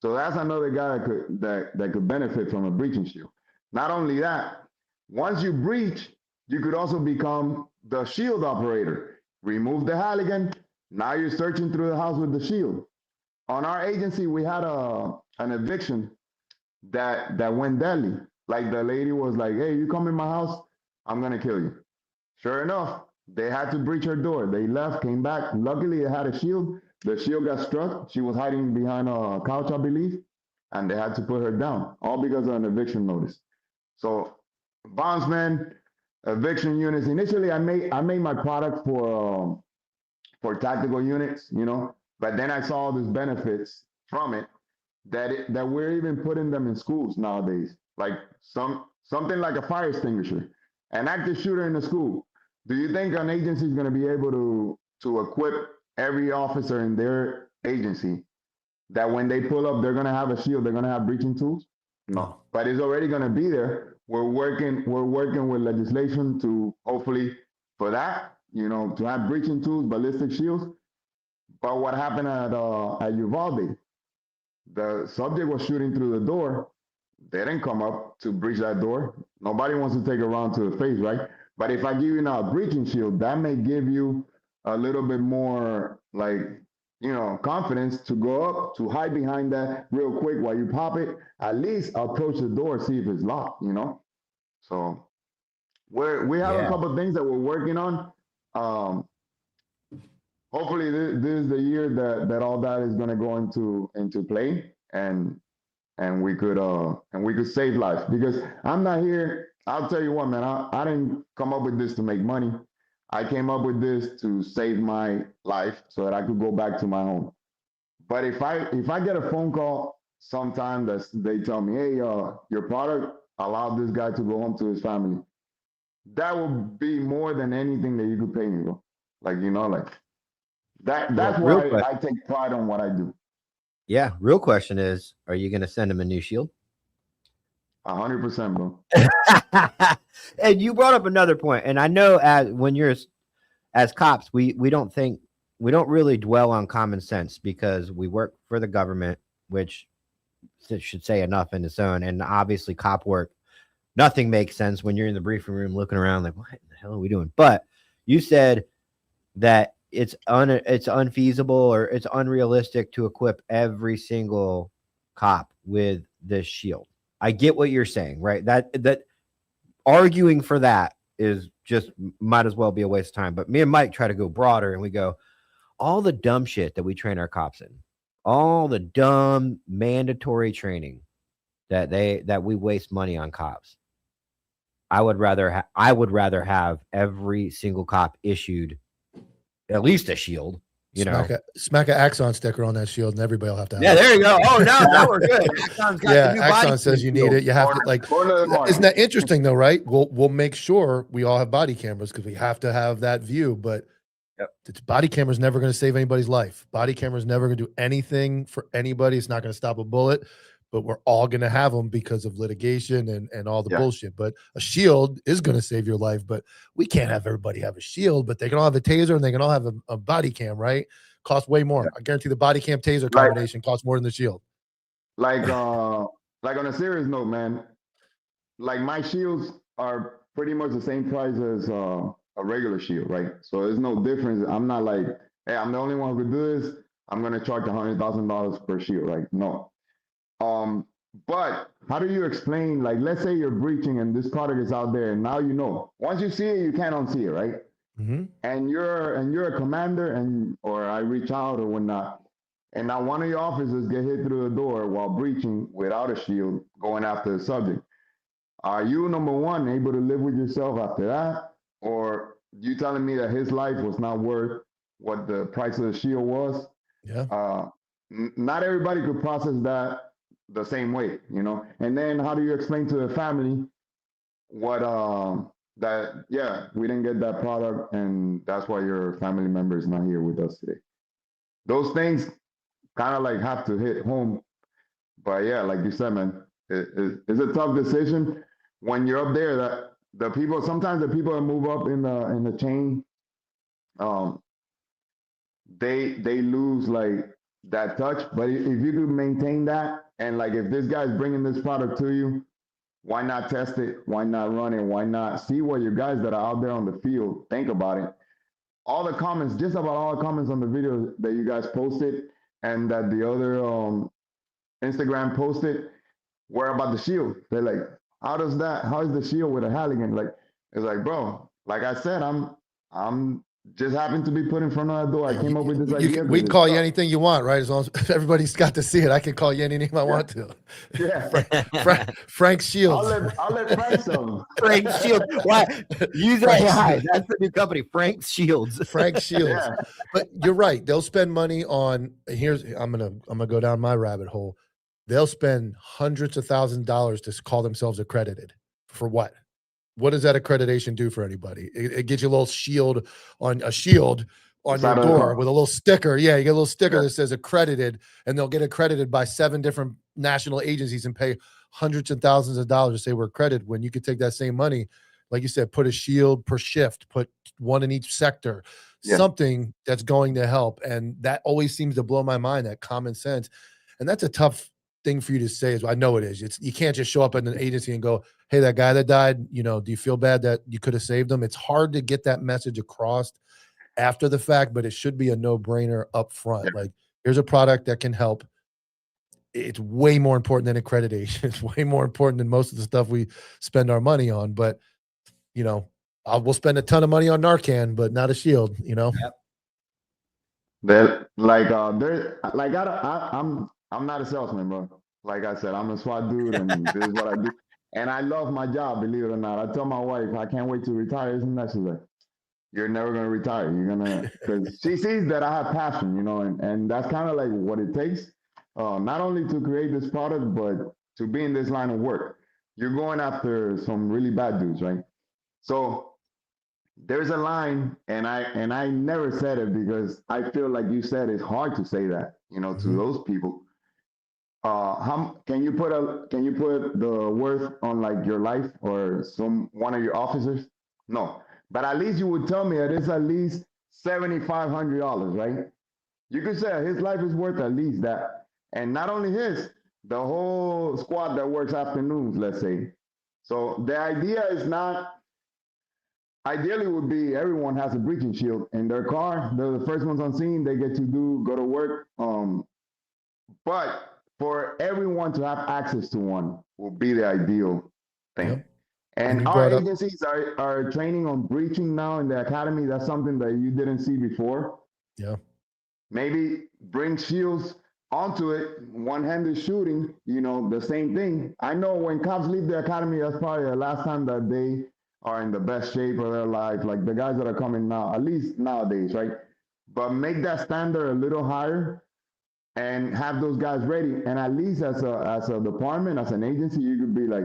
So that's another guy that could benefit from a breaching shield. Not only that, once you breach, you could also become the shield operator. Remove the Halligan. Now you're searching through the house with the shield. On our agency, we had an eviction that went deadly. Like the lady was like, "Hey, you come in my house, I'm gonna kill you." Sure enough, they had to breach her door. They left, came back. Luckily, it had a shield. The shield got struck. She was hiding behind a couch, I believe, and they had to put her down, all because of an eviction notice. So, bondsmen, eviction units. Initially, I made my product for tactical units, but then I saw all these benefits from it that we're even putting them in schools nowadays, like something like a fire extinguisher, an active shooter in the school. Do you think an agency is going to be able to equip every officer in their agency that when they pull up, they're going to have a shield, they're going to have breaching tools? No, but it's already going to be there. We're working with legislation to hopefully for that, to have breaching tools, ballistic shields. But what happened at Uvalde? The subject was shooting through the door. They didn't come up to breach that door. Nobody wants to take a round to the face, right? But if I give you now a breaching shield, that may give you a little bit more confidence to go up, to hide behind that real quick while you pop it. At least approach the door, see if it's locked, So we have a couple of things that we're working on. Hopefully this is the year that all that is going to go into play, and we could save lives. Because I'm not here. I'll tell you what, man. I didn't come up with this to make money. I came up with this to save my life so that I could go back to my home. But if I get a phone call sometime that they tell me, "Hey, your product allowed this guy to go home to his family," that would be more than anything that you could pay me, bro. That's why I take pride on what I do. Yeah. Real question is, are you going to send him a new shield? 100%, bro. And you brought up another point, and I know as cops, we don't really dwell on common sense because we work for the government, which should say enough in its own. And obviously, cop work, nothing makes sense when you're in the briefing room looking around like, what the hell are we doing? But you said that it's unfeasible or it's unrealistic to equip every single cop with this shield. I get what you're saying, right? That arguing for that is just might as well be a waste of time. But me and Mike try to go broader, and we go, all the dumb shit that we train our cops in, all the dumb mandatory training that we waste money on cops. I would rather have every single cop issued at least a shield. Smack an Axon sticker on that shield, and everybody will have to have it. There you go. Oh, now we're good. Axon says you need it. You have to Isn't that interesting though, right? We'll make sure we all have body cameras because we have to have that view. But body camera's never going to save anybody's life. Body camera's never going to do anything for anybody. It's not going to stop a bullet. But we're all going to have them because of litigation and all the bullshit. But a shield is going to save your life. But we can't have everybody have a shield. But they can all have a taser and they can all have a body cam, right? Costs way more. I guarantee the body cam taser combination costs more than the shield. Like on a serious note, man, like my shields are pretty much the same price as a regular shield, right? So there's no difference. I'm not like, hey, I'm the only one who could do this. I'm going to charge $100,000 per shield, right? No. But how do you explain, like, let's say you're breaching and this product is out there, and now once you see it, you can't unsee it, right? Mm-hmm. And you're a commander, or I reach out or whatnot, and now one of your officers get hit through the door while breaching without a shield, going after the subject. Are you, number one, able to live with yourself after that? Or you telling me that his life was not worth what the price of the shield was? Yeah. Not everybody could process that the same way, you know? And then how do you explain to the family what, that, yeah, we didn't get that product and that's why your family member is not here with us today? Those things kind of like have to hit home. But yeah, like you said, man, it's a tough decision when you're up there. That the people, sometimes the people that move up in the chain, um, they lose like that touch. But if you could maintain that, and like if this guy's bringing this product to you, why not test it? Why not run it? Why not see what your guys that are out there on the field think about it? All the comments, just about all the comments on the video that you guys posted and that the other Instagram posted were about the shield. They're like, how is the shield with a Halligan? Like, it's like, bro, like I said, I'm just happened to be put in front of that door. I came up with this idea. We can call you anything you want, right? As long as everybody's got to see it, I can call you any name I want to. Yeah. Frank Shields. I'll let Frank sell. Frank Shields. Why? Use AI. That's the new company, Frank Shields. Frank Shields. Yeah. But you're right. They'll spend money on. I'm gonna go down my rabbit hole. They'll spend hundreds of thousands of dollars to call themselves accredited. For what? What does that accreditation do for anybody? It gets you a little shield on your door with a little sticker. Yeah, you get a little sticker that says accredited, and they'll get accredited by 7 different national agencies and pay hundreds of thousands of dollars to say we're accredited, when you could take that same money, like you said, put a shield per shift, put one in each sector, something that's going to help. And that always seems to blow my mind, that common sense. And that's a tough thing for you to say. I know it is. You can't just show up at an agency and go, hey, that guy that died, do you feel bad that you could have saved him? It's hard to get that message across after the fact, but it should be a no-brainer up front. Yeah. Like, here's a product that can help. It's way more important than accreditation. It's way more important than most of the stuff we spend our money on. But, we'll spend a ton of money on Narcan, but not a shield, Yep. I'm not a salesman, bro. Like I said, I'm a SWAT dude, and this is what I do. And I love my job, believe it or not. I tell my wife, I can't wait to retire. Isn't that? She's like, you're never going to retire. You're going to, because she sees that I have passion, and that's kind of like what it takes, not only to create this product, but to be in this line of work. You're going after some really bad dudes, right? So there's a line, and I never said it because I feel like you said it's hard to say that, to those people. How can you put the worth on like your life or one of your officers? No, but at least you would tell me that it's at least $7,500, right? You could say his life is worth at least that, and not only his, the whole squad that works afternoons, let's say. So the idea is not. Ideally, would be everyone has a breaching shield in their car. They're the first ones on scene. They get to go to work. But for everyone to have access to one will be the ideal thing. Yep. And our agencies are training on breaching now in the academy. That's something that you didn't see before. Yeah. Maybe bring shields onto it, one-handed shooting, the same thing. I know when cops leave the academy, that's probably the last time that they are in the best shape of their life, like the guys that are coming now, at least nowadays, right? But make that standard a little higher and have those guys ready. And at least as a department, as an agency, you could be like,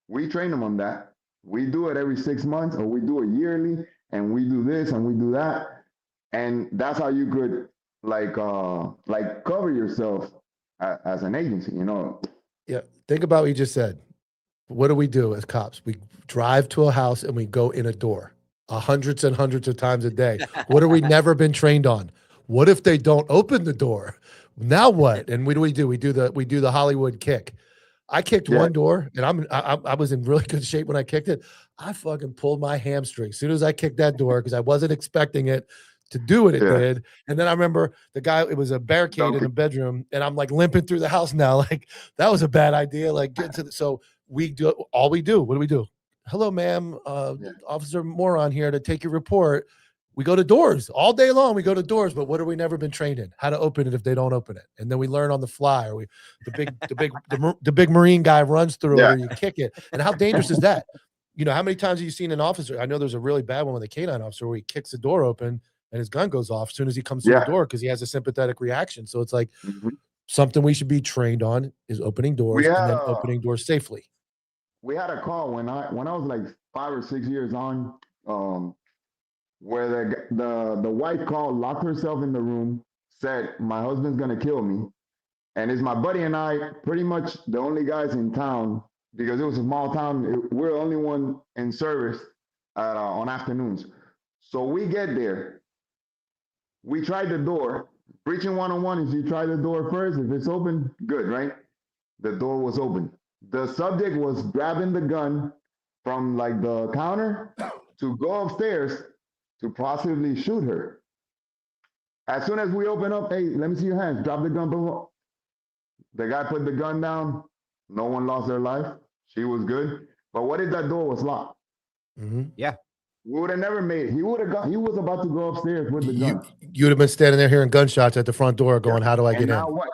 we train them on that. We do it every 6 months, or we do it yearly, and we do this and we do that. And that's how you could like cover yourself as an agency, Yeah. Think about what you just said. What do we do as cops? We drive to a house and we go in a door hundreds and hundreds of times a day. What have we never been trained on? What if they don't open the door? Now what? And what do? We do the Hollywood kick. I kicked one door, and I was in really good shape when I kicked it. I fucking pulled my hamstring as soon as I kicked that door because I wasn't expecting it to do what it did. And then I remember the guy, it was a barricade in a bedroom, and I'm like limping through the house now. Like, that was a bad idea. Like, so we do all we do. What do we do? Hello, ma'am. Officer Moron here to take your report. We go to doors all day long. We go to doors, but what have we never been trained in? How to open it if they don't open it, and then we learn on the fly. Or the big Marine guy runs through it, or you kick it. And how dangerous is that? You know, how many times have you seen an officer? I know there's a really bad one with a canine officer where he kicks the door open and his gun goes off as soon as he comes through the door because he has a sympathetic reaction. So it's like something we should be trained on is opening doors and then opening doors safely. We had a call when I was like 5 or 6 years on. Where the wife called, locked herself in the room, said, my husband's going to kill me. And it's my buddy and I, pretty much the only guys in town, because it was a small town. We're the only one in service on afternoons. So we get there. We tried the door. Breaching 101 is you try the door first. If it's open, good, right? The door was open. The subject was grabbing the gun from like the counter to go upstairs to possibly shoot her. As soon as we open up, hey, let me see your hands, drop the gun. The guy put the gun down. No one lost their life. She was good. But what if that door was locked? Yeah. We would have never made it. He was about to go upstairs with the gun. You would have been standing there hearing gunshots at the front door going, how do I get in? Now what?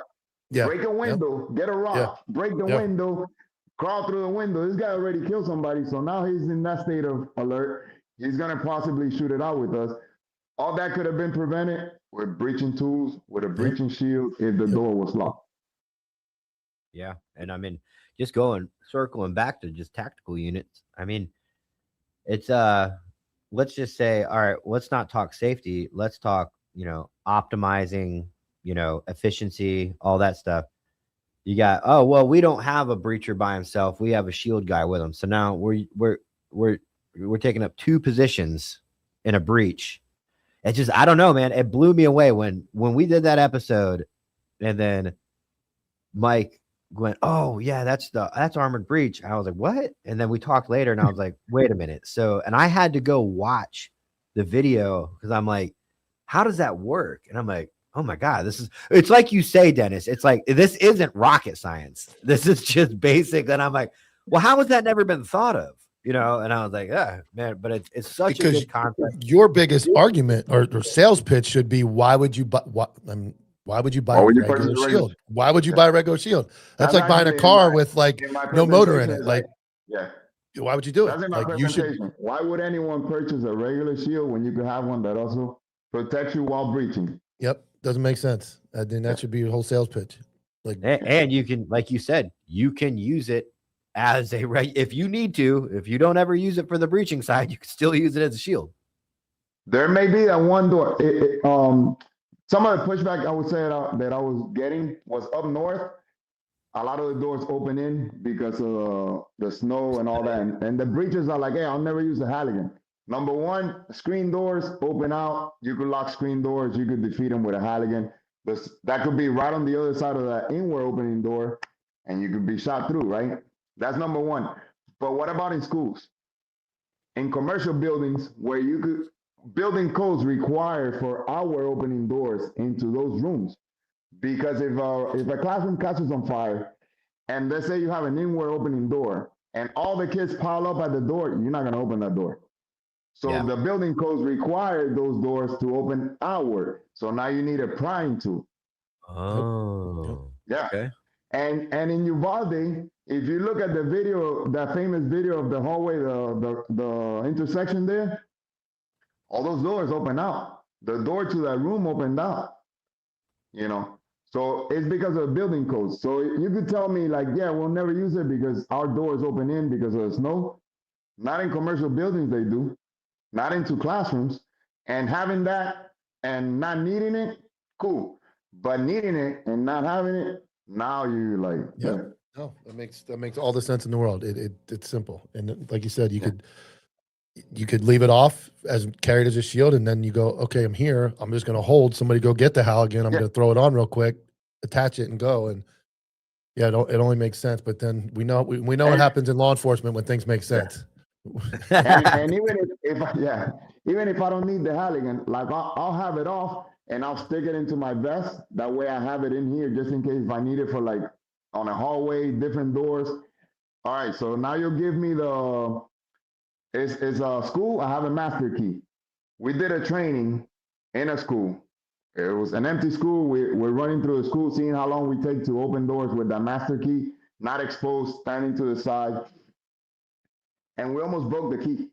Break a window, get a rock, break the window, crawl through the window. This guy already killed somebody. So now he's in that state of alert. He's going to possibly shoot it out with us. All that could have been prevented with breaching tools, with a breaching shield if the door was locked. Yeah. And I mean, just circling back to just tactical units. I mean, it's, let's just say, all right, let's not talk safety. Let's talk, optimizing, efficiency, all that stuff. You got, oh, well, we don't have a breacher by himself. We have a shield guy with him. So now we're taking up 2 positions in a breach. It's just, I don't know, man. It blew me away when we did that episode, and then Mike went, oh yeah, that's armored breach. I was like, what? And then we talked later, and I was like, wait a minute. So, and I had to go watch the video because I'm like, how does that work? And I'm like, oh my God, it's like you say, Dennis, it's like, this isn't rocket science. This is just basic. And I'm like, well, how has that never been thought of? And I was like, yeah, man, but it's such a good concept. Your biggest argument or sales pitch should be, why would you buy a regular shield? Why would you buy a regular shield? That's like buying a car with like no motor in it. Like, why would you do it? Like, you should. Why would anyone purchase a regular shield when you could have one that also protects you while breaching? Yep, doesn't make sense. I think that should be your whole sales pitch. Like, and you can, like you said, you can use it as if you need to. If you don't ever use it for the breaching side, you can still use it as a shield. There may be that one door. Some of the pushback I would say that I was getting was up north. A lot of the doors open in because of the snow and all that. And the breachers are like, hey, I'll never use the Halligan. Number one, screen doors open out. You could lock screen doors. You could defeat them with a Halligan. That could be right on the other side of that inward opening door, and you could be shot through, right? That's number one. But what about in schools? In commercial buildings where building codes require for our opening doors into those rooms. Because if a classroom catches on fire, and let's say you have an inward opening door, and all the kids pile up at the door, you're not going to open that door. So the building codes require those doors to open outward. So now you need a prying tool. Oh. Yeah. Okay. And in Uvalde, if you look at the video, that famous video of the hallway, the intersection there, all those doors open out. The door to that room opened out. So it's because of the building codes. So you could tell me like, yeah, we'll never use it because our doors open in because of the snow. Not in commercial buildings they do. Not into classrooms. And having that and not needing it, cool. But needing it and not having it, now you like. Yeah. No, that makes all the sense in the world. It's simple. And like you said, you could leave it off as carried as a shield, and then you go, okay, I'm here. I'm just going to hold. Somebody go get the Halligan. I'm going to throw it on real quick, attach it, and go. And it only makes sense. But then we know what happens in law enforcement when things make sense. and even if I don't need the Halligan, like I'll have it off and I'll stick it into my vest. That way I have it in here just in case if I need it for like on a hallway, different doors. All right, so now you'll give me it's a school. I have a master key. we did a training in a school. It was an empty school. We're running through the school, seeing how long we take to open doors with that master key, not exposed, standing to the side. And we almost broke the key.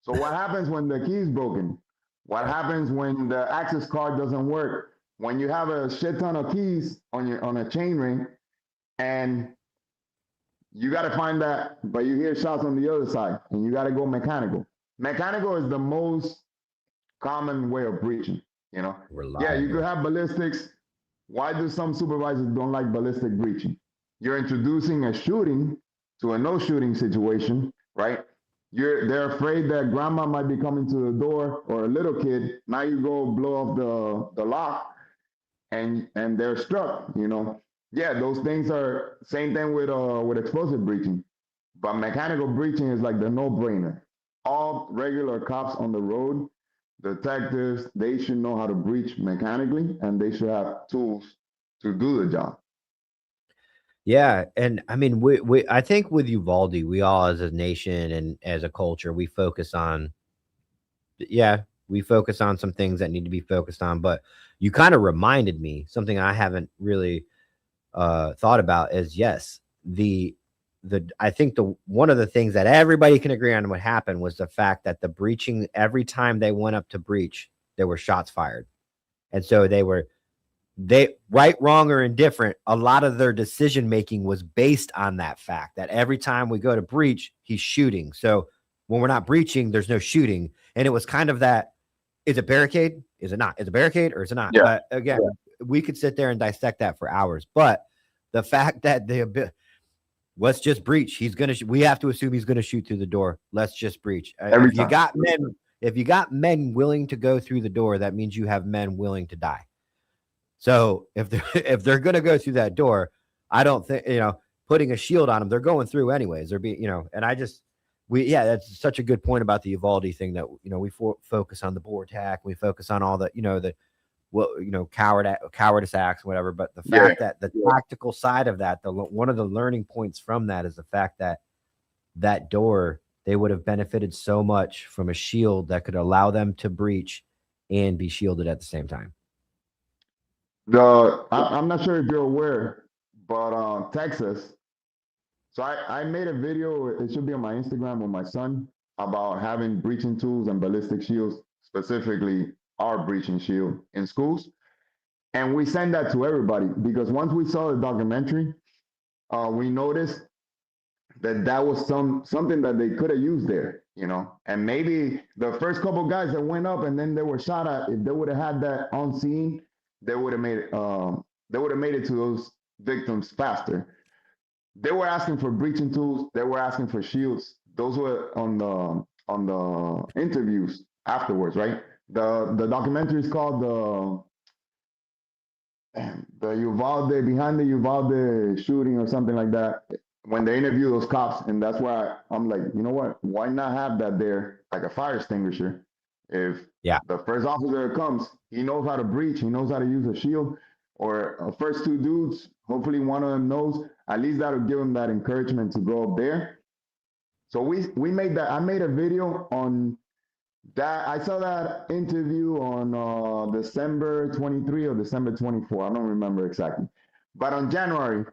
So what happens when the key is broken? What happens when the access card doesn't work? When you have a shit ton of keys on a chain ring, and you got to find that, but you hear shots on the other side, and you got to go mechanical. Mechanical is the most common way of breaching. You know, yeah, you could have ballistics. Why do some supervisors don't like ballistic breaching? You're introducing a shooting to a no shooting situation, right? They're afraid that grandma might be coming to the door, or a little kid. Now you go blow off the lock, and they're struck. You know, yeah, those things are same thing with explosive breaching, but mechanical breaching is like the no brainer. All regular cops on the road, detectives, they should know how to breach mechanically, and they should have tools to do the job. Yeah, and I mean, I think with Uvalde, we all as a nation and as a culture, we focus on some things that need to be focused on. But you kind of reminded me something I haven't really thought about is yes, I think one of the things that everybody can agree on what happened was the fact that the breaching, every time they went up to breach, there were shots fired, and so right, wrong, or indifferent, a lot of their decision making was based on that fact that every time we go to breach, he's shooting. So when we're not breaching, there's no shooting. And it was kind of that, is it barricade? Is it not? Is it barricade or is it not? Yeah. But again, we could sit there and dissect that for hours. But the fact that let's just breach. We have to assume he's gonna shoot through the door. Let's just breach. If you got men willing to go through the door, that means you have men willing to die. So if they're going to go through that door, I don't think, putting a shield on them, they're going through anyways. They're being, and that's such a good point about the Uvalde thing that, we focus on the board tack. We focus on all the, cowardice acts, whatever. But the fact that the tactical side of that, one of the learning points from that is the fact that door, they would have benefited so much from a shield that could allow them to breach and be shielded at the same time. I'm not sure if you're aware, but Texas. So I made a video. It should be on my Instagram with my son about having breaching tools and ballistic shields, specifically our breaching shield in schools, and we send that to everybody because once we saw the documentary, we noticed that was something that they could have used there, and maybe the first couple guys that went up and then they were shot at, if they would have had that on scene, they would have made it to those victims faster. They were asking for breaching tools. They were asking for shields. Those were on the interviews afterwards, right? The documentary is called the Uvalde, behind the Uvalde shooting or something like that. When they interview those cops, and that's why I'm like, you know what? Why not have that there, like a fire extinguisher? If the first officer comes, he knows how to breach, he knows how to use a shield, or first two dudes, hopefully one of them knows, at least that'll give them that encouragement to go up there. So we made that. I made a video on that. I saw that interview on December 23 or December 24. I don't remember exactly. But on January,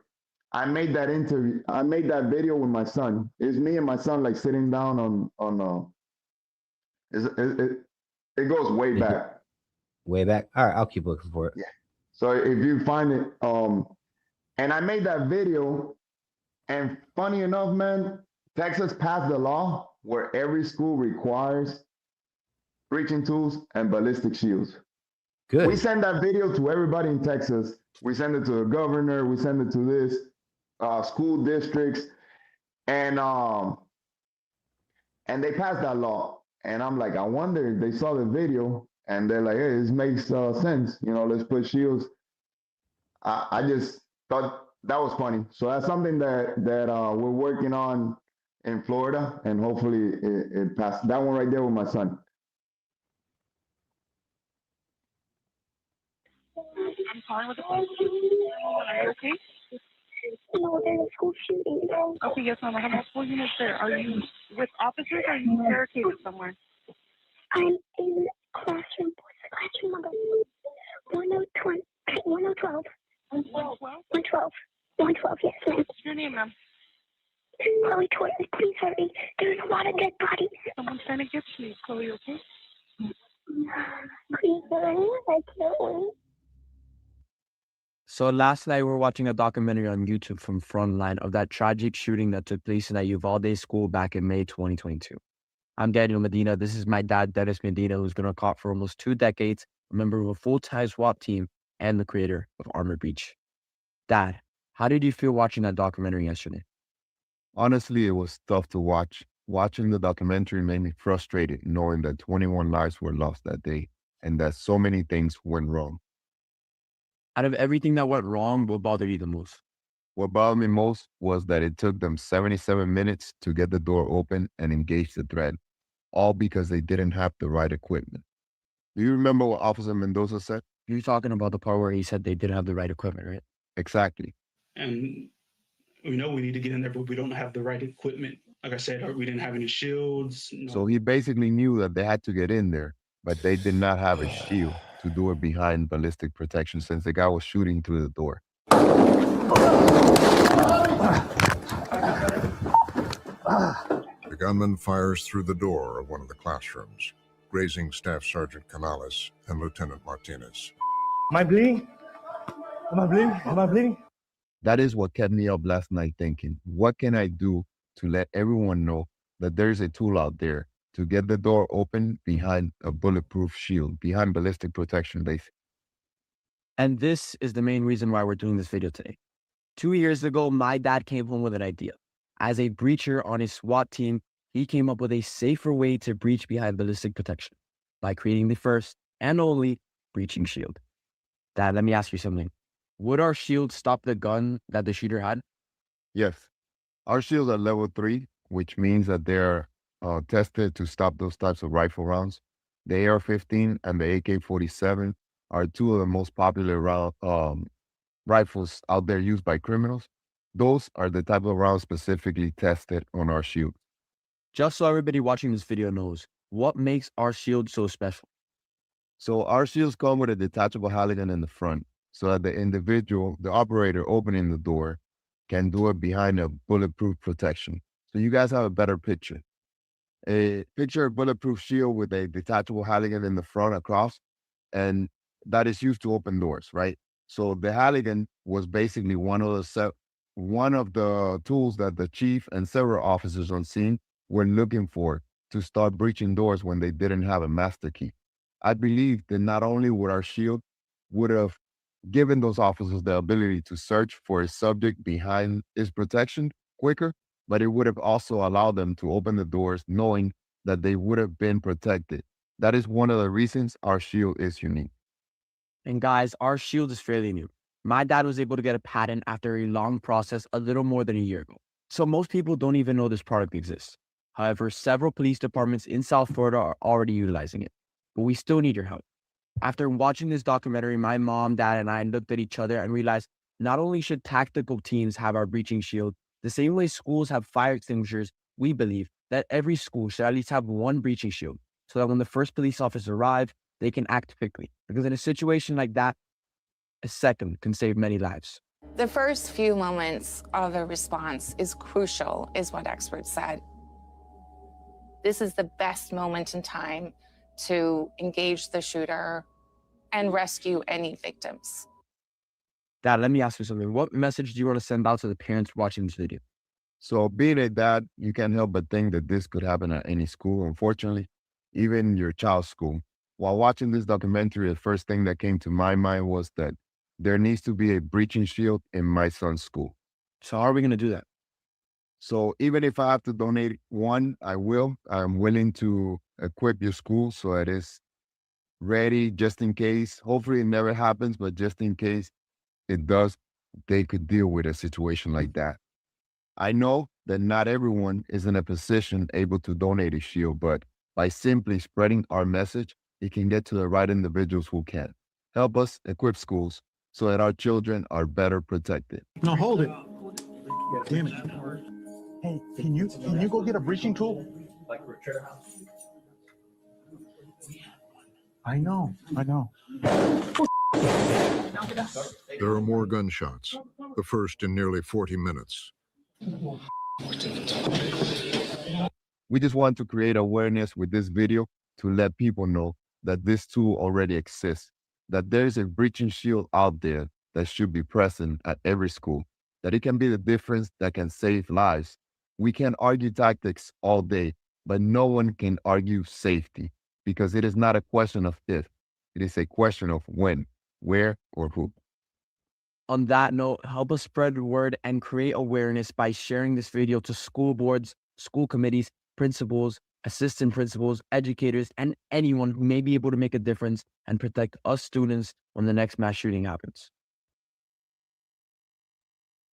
I made that interview. I made that video with my son. It's me and my son like sitting down on it goes way back. Way back. All right, I'll keep looking for it. Yeah. So if you find it, and I made that video, and funny enough, man, Texas passed the law where every school requires breaching tools and ballistic shields. Good. We send that video to everybody in Texas. We send it to the governor. We send it to this school districts, and they passed that law. And I'm like, I wonder if they saw the video and they're like, hey, this makes sense. Let's put shields. I just thought that was funny. So that's something that we're working on in Florida, and hopefully it passed. That one right there with my son. I'm calling with the police. Are you okay? No, there's a school shooting. Okay, yes, ma'am. I have multiple units there. Are you with officers or are you barricaded somewhere? I'm in classroom. What's the classroom number? 1012. 112. 112. 112, yes, ma'am. What's your name, ma'am? Chloe Toilet, please hurry. There's a lot of dead bodies. Someone's trying to get you, Chloe, okay? Please hurry. I can't wait. So last night we were watching a documentary on YouTube from Frontline of that tragic shooting that took place in that Uvalde school back in May 2022. I'm Daniel Medina. This is my dad, Dennis Medina, who's been a cop for almost 2 decades, a member of a full-time SWAT team, and the creator of Armor Breach. Dad, how did you feel watching that documentary yesterday? Honestly, it was tough to watch. Watching the documentary made me frustrated knowing that 21 lives were lost that day and that so many things went wrong. Out of everything that went wrong, what bothered you the most? What bothered me most was that it took them 77 minutes to get the door open and engage the threat, all because they didn't have the right equipment. Do you remember what Officer Mendoza said? You're talking about the part where he said they didn't have the right equipment, right? Exactly. And we know we need to get in there, but we don't have the right equipment. Like I said, we didn't have any shields. No. So he basically knew that they had to get in there, but they did not have a shield to do it behind ballistic protection since the guy was shooting through the door. The gunman fires through the door of one of the classrooms, grazing Staff Sergeant Canales and Lieutenant Martinez. Am I bleeding? Am I bleeding? Am I bleeding? That is what kept me up last night thinking, what can I do to let everyone know that there's a tool out there to get the door open behind a bulletproof shield, behind ballistic protection, basically. And this is the main reason why we're doing this video today. 2 years ago, my dad came home with an idea. As a breacher on his SWAT team, he came up with a safer way to breach behind ballistic protection by creating the first and only breaching shield. Dad, let me ask you something. Would our shield stop the gun that the shooter had? Yes. Our shields are level 3, which means that they're tested to stop those types of rifle rounds. The AR-15 and the AK-47 are 2 of the most popular rifles out there used by criminals. Those are the type of rounds specifically tested on our shield. Just so everybody watching this video knows, what makes our shield so special? So our shields come with a detachable halligan in the front so that the individual, the operator opening the door, can do it behind a bulletproof protection. So you guys have a better picture. A picture of bulletproof shield with a detachable halligan in the front across, and that is used to open doors, right? So the halligan was basically one of the tools that the chief and several officers on scene were looking for to start breaching doors when they didn't have a master key. I believe that not only would our shield would have given those officers the ability to search for a subject behind his protection quicker, but it would have also allowed them to open the doors knowing that they would have been protected. That is one of the reasons our shield is unique. And guys, our shield is fairly new. My dad was able to get a patent after a long process a little more than a year ago. So most people don't even know this product exists. However, several police departments in South Florida are already utilizing it. But we still need your help. After watching this documentary, my mom, dad, and I looked at each other and realized not only should tactical teams have our breaching shield, the same way schools have fire extinguishers, we believe that every school should at least have one breaching shield so that when the first police officer arrives, they can act quickly. Because in a situation like that, a second can save many lives. The first few moments of a response is crucial, is what experts said. This is the best moment in time to engage the shooter and rescue any victims. Dad, let me ask you something. What message do you want to send out to the parents watching this video? So being a dad, you can't help but think that this could happen at any school, unfortunately, even your child's school. While watching this documentary, the first thing that came to my mind was that there needs to be a breaching shield in my son's school. So how are we going to do that? So even if I have to donate one, I will. I'm willing to equip your school so it is ready just in case. Hopefully it never happens, but just in case it does, they could deal with a situation like that. I know that not everyone is in a position able to donate a shield, but by simply spreading our message, it can get to the right individuals who can. Help us equip schools so that our children are better protected. No, hold it. Damn it. Hey, can you go get a breaching tool? I know. There are more gunshots, the first in nearly 40 minutes. We just want to create awareness with this video to let people know that this tool already exists, that there's a breaching shield out there that should be present at every school, that it can be the difference that can save lives. We can argue tactics all day, but no one can argue safety, because it is not a question of if, it is a question of when, where, or who. On that note, help us spread the word and create awareness by sharing this video to school boards, school committees, principals, assistant principals, educators, and anyone who may be able to make a difference and protect us students when the next mass shooting happens.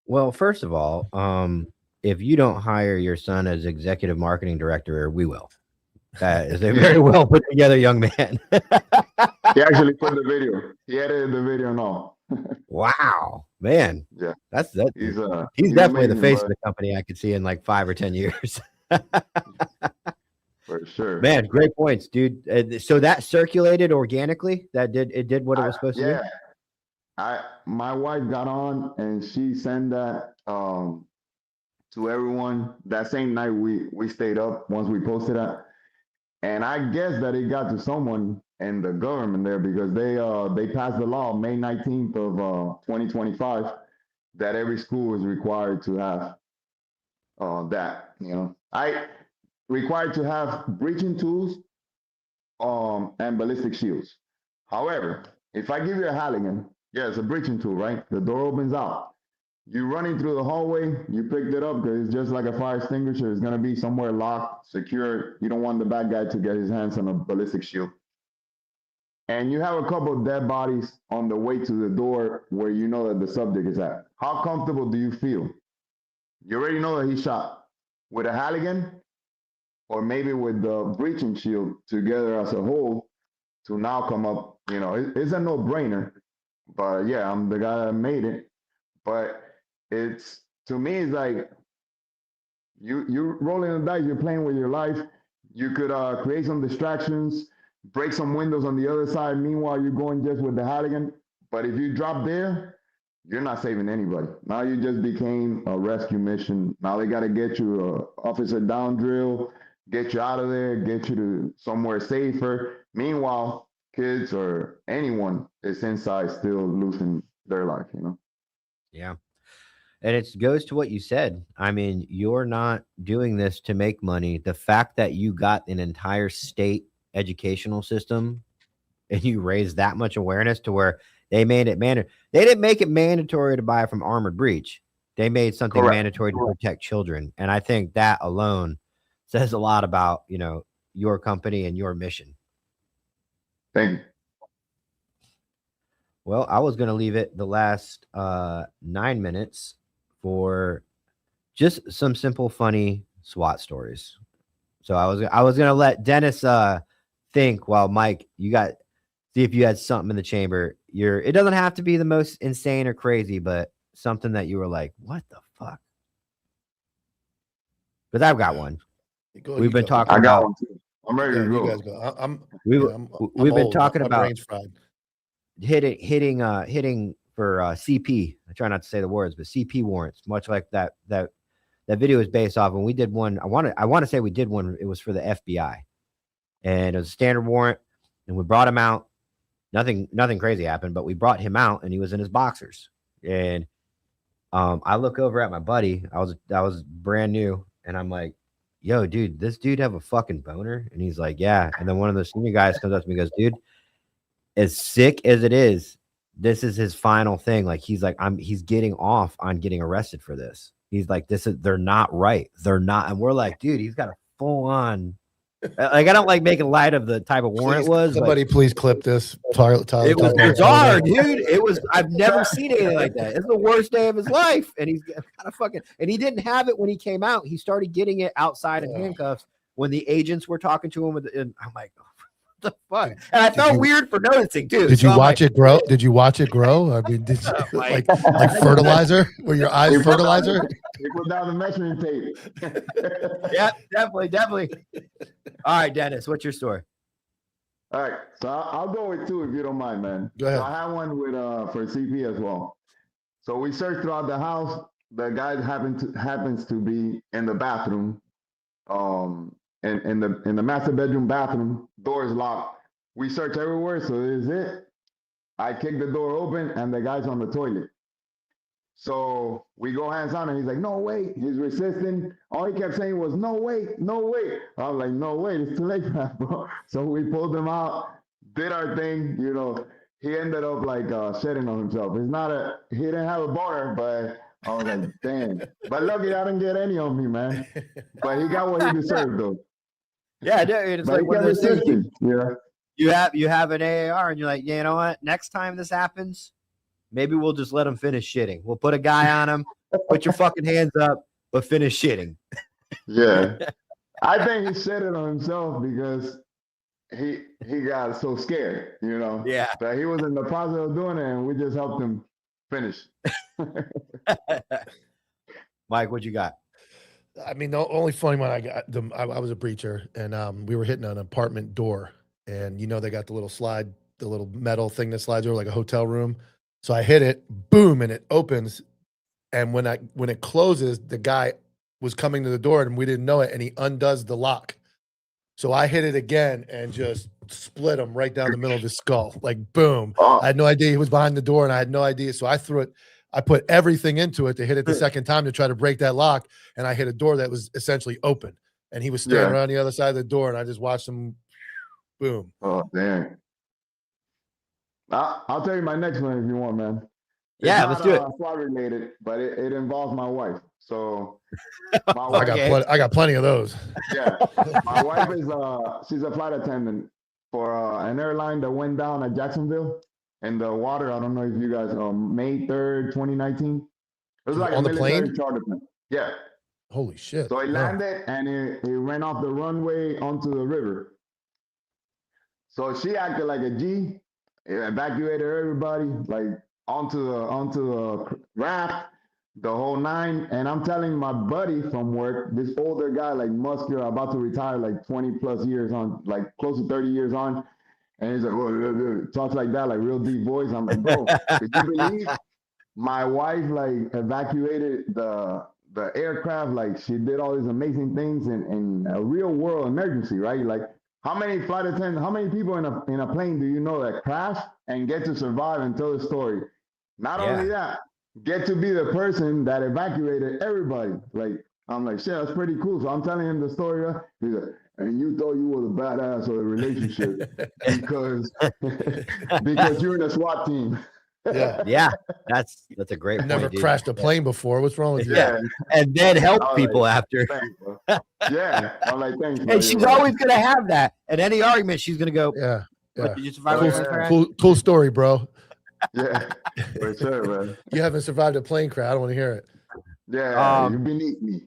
Well, first of all, if you don't hire your son as executive marketing director, we will. That is a very well put together young man. He actually put the video. He edited the video and all. Wow, man. Yeah, that's he's definitely the amazing, face bro. of the company. I could see in like 5 or 10 years. For sure. Man, great points, dude. So that circulated organically. It did what it was supposed to do. Yeah, my wife got on and she sent that to everyone. That same night we stayed up once we posted that, and I guess that it got to someone in the government there, because they passed the law May 19th of 2025 that every school is required to have that. Required to have breaching tools and ballistic shields. However, if I give you a Halligan, yeah, it's a breaching tool, right? The door opens out. You running through the hallway, you picked it up because it's just like a fire extinguisher. It's gonna be somewhere locked, secure. You don't want the bad guy to get his hands on a ballistic shield. And you have a couple of dead bodies on the way to the door where you know that the subject is at. How comfortable do you feel? You already know that he shot with a Halligan, or maybe with the breaching shield together as a whole to now come up. It's a no-brainer. But yeah, I'm the guy that made it. But to me, it's like you're rolling the dice, you're playing with your life. You could create some distractions, break some windows on the other side. Meanwhile, you're going just with the Halligan. But if you drop there, you're not saving anybody. Now you just became a rescue mission. Now they got to get you a officer down drill, get you out of there, get you to somewhere safer. Meanwhile, kids or anyone is inside still losing their life, Yeah. And it goes to what you said. I mean, you're not doing this to make money. The fact that you got an entire state educational system and you raised that much awareness to where they made it mandatory. They didn't make it mandatory to buy from Armored Breach. They made something mandatory to protect children. And I think that alone says a lot about, your company and your mission. Thank you. Well, I was going to leave it the last 9 minutes for just some simple, funny SWAT stories. So I was going to let Dennis think while Mike, see if you had something in the chamber. It doesn't have to be the most insane or crazy, but something that you were like, what the fuck? Because I've got one. We've been talking about. I got one too. I'm ready to go. You guys go. We've been old. talking My about brain's fried. hitting for CP. I try not to say the words, but CP warrants, much like that video is based off. And we did one. I want to say we did one. It was for the FBI, and it was a standard warrant. And we brought him out. Nothing crazy happened, but we brought him out, and he was in his boxers. And I look over at my buddy. I was brand new, and I'm like, yo, dude, this dude have a fucking boner? And he's like, yeah. And then one of the senior guys comes up to me and goes, dude, as sick as it is, this is his final thing. Like, he's like, he's getting off on getting arrested for this. He's like, they're not right. They're not. And we're like, dude, he's got a full on, like, I don't like making light of the type of warrant it was. Somebody please clip this. Tyler, it was bizarre, dude. I've never seen anything like that. It's the worst day of his life. And he's kind of fucking, and he didn't have it when he came out. He started getting it outside of handcuffs when the agents were talking to him. And I'm like, oh, what the fuck? And I felt weird for noticing too. Did you watch it grow? Did you watch it grow? I mean, did you like fertilizer? Were your eyes fertilizer? You put down the measuring tape. Yeah, definitely. All right, Dennis, what's your story? All right, so I'll go with 2 if you don't mind, man. Go ahead. So I have one with for CP as well. So we searched throughout the house. The guy happens to be in the bathroom, in the master bedroom bathroom. Door is locked. We search everywhere, so this is it. I kick the door open, and the guy's on the toilet. So we go hands on, and he's like, "No way!" He's resisting. All he kept saying was, "No way, no way." I was like, "No way, it's too late for that, bro." So we pulled him out, did our thing. You know, he ended up like shitting on himself. He didn't have a boner, but I was like, "Damn!" But lucky I didn't get any on me, man. But he got what he deserved, though. Yeah, dude, it's But like he one of kept those things. resisting. Yeah. You have an AAR, and you're like, you know what? Next time this happens, maybe we'll just let him finish shitting. We'll put a guy on him. Put your fucking hands up, but finish shitting. Yeah. I think he shitted on himself because he got so scared, you know. Yeah. That he was in the process of doing it, and we just helped him finish. Mike, what you got? I mean, the only funny one I got, I was a breacher, and we were hitting an apartment door, and they got the little slide, the little metal thing that slides over like a hotel room. So I hit it, boom, and it opens. And when it closes, the guy was coming to the door, and we didn't know it, and he undoes the lock. So I hit it again and just split him right down the middle of his skull, like boom. I had no idea he was behind the door, and I had no idea. So I threw it. I put everything into it to hit it the second time to try to break that lock, and I hit a door that was essentially open, and he was standing around the other side of the door, and I just watched him, boom. Oh, damn. I'll tell you my next one if you want, man. Yeah, let's do it. It's SWAT related, but it involves my wife. So my wife, I got plenty of those. Yeah, my wife is she's a flight attendant for an airline that went down at Jacksonville in the water. I don't know if you guys May 3rd, 2019. It was like on a the military plane? charter plane. Yeah. Holy shit. So it landed and it ran off the runway onto the river. So she acted like a G, evacuated everybody like onto the raft, the whole 9. And I'm telling my buddy from work, this older guy, like muscular, about to retire, like 20 plus years on, like close to 30 years on. And he's like, "Whoa," talks like that, like real deep voice. I'm like, "Bro, did you believe my wife like evacuated the aircraft? Like she did all these amazing things in a real world emergency, right? Like how many flight attendants, how many people in a plane do you know that crash and get to survive and tell the story? Not only that, get to be the person that evacuated everybody. Like I'm like, shit, that's pretty cool. So I'm telling him the story. He's like, and you thought you were the badass of the relationship because you're in a SWAT team. Yeah, that's a great point. Never crashed a plane before. What's wrong with you? Yeah, and then help people after. Yeah, I'm like, thanks. And she's always gonna have that. At any argument, she's gonna go, "Yeah, Did you survive cool story, bro." Yeah, for sure, man. You haven't survived a plane crash. I don't want to hear it. Yeah, you're beneath me.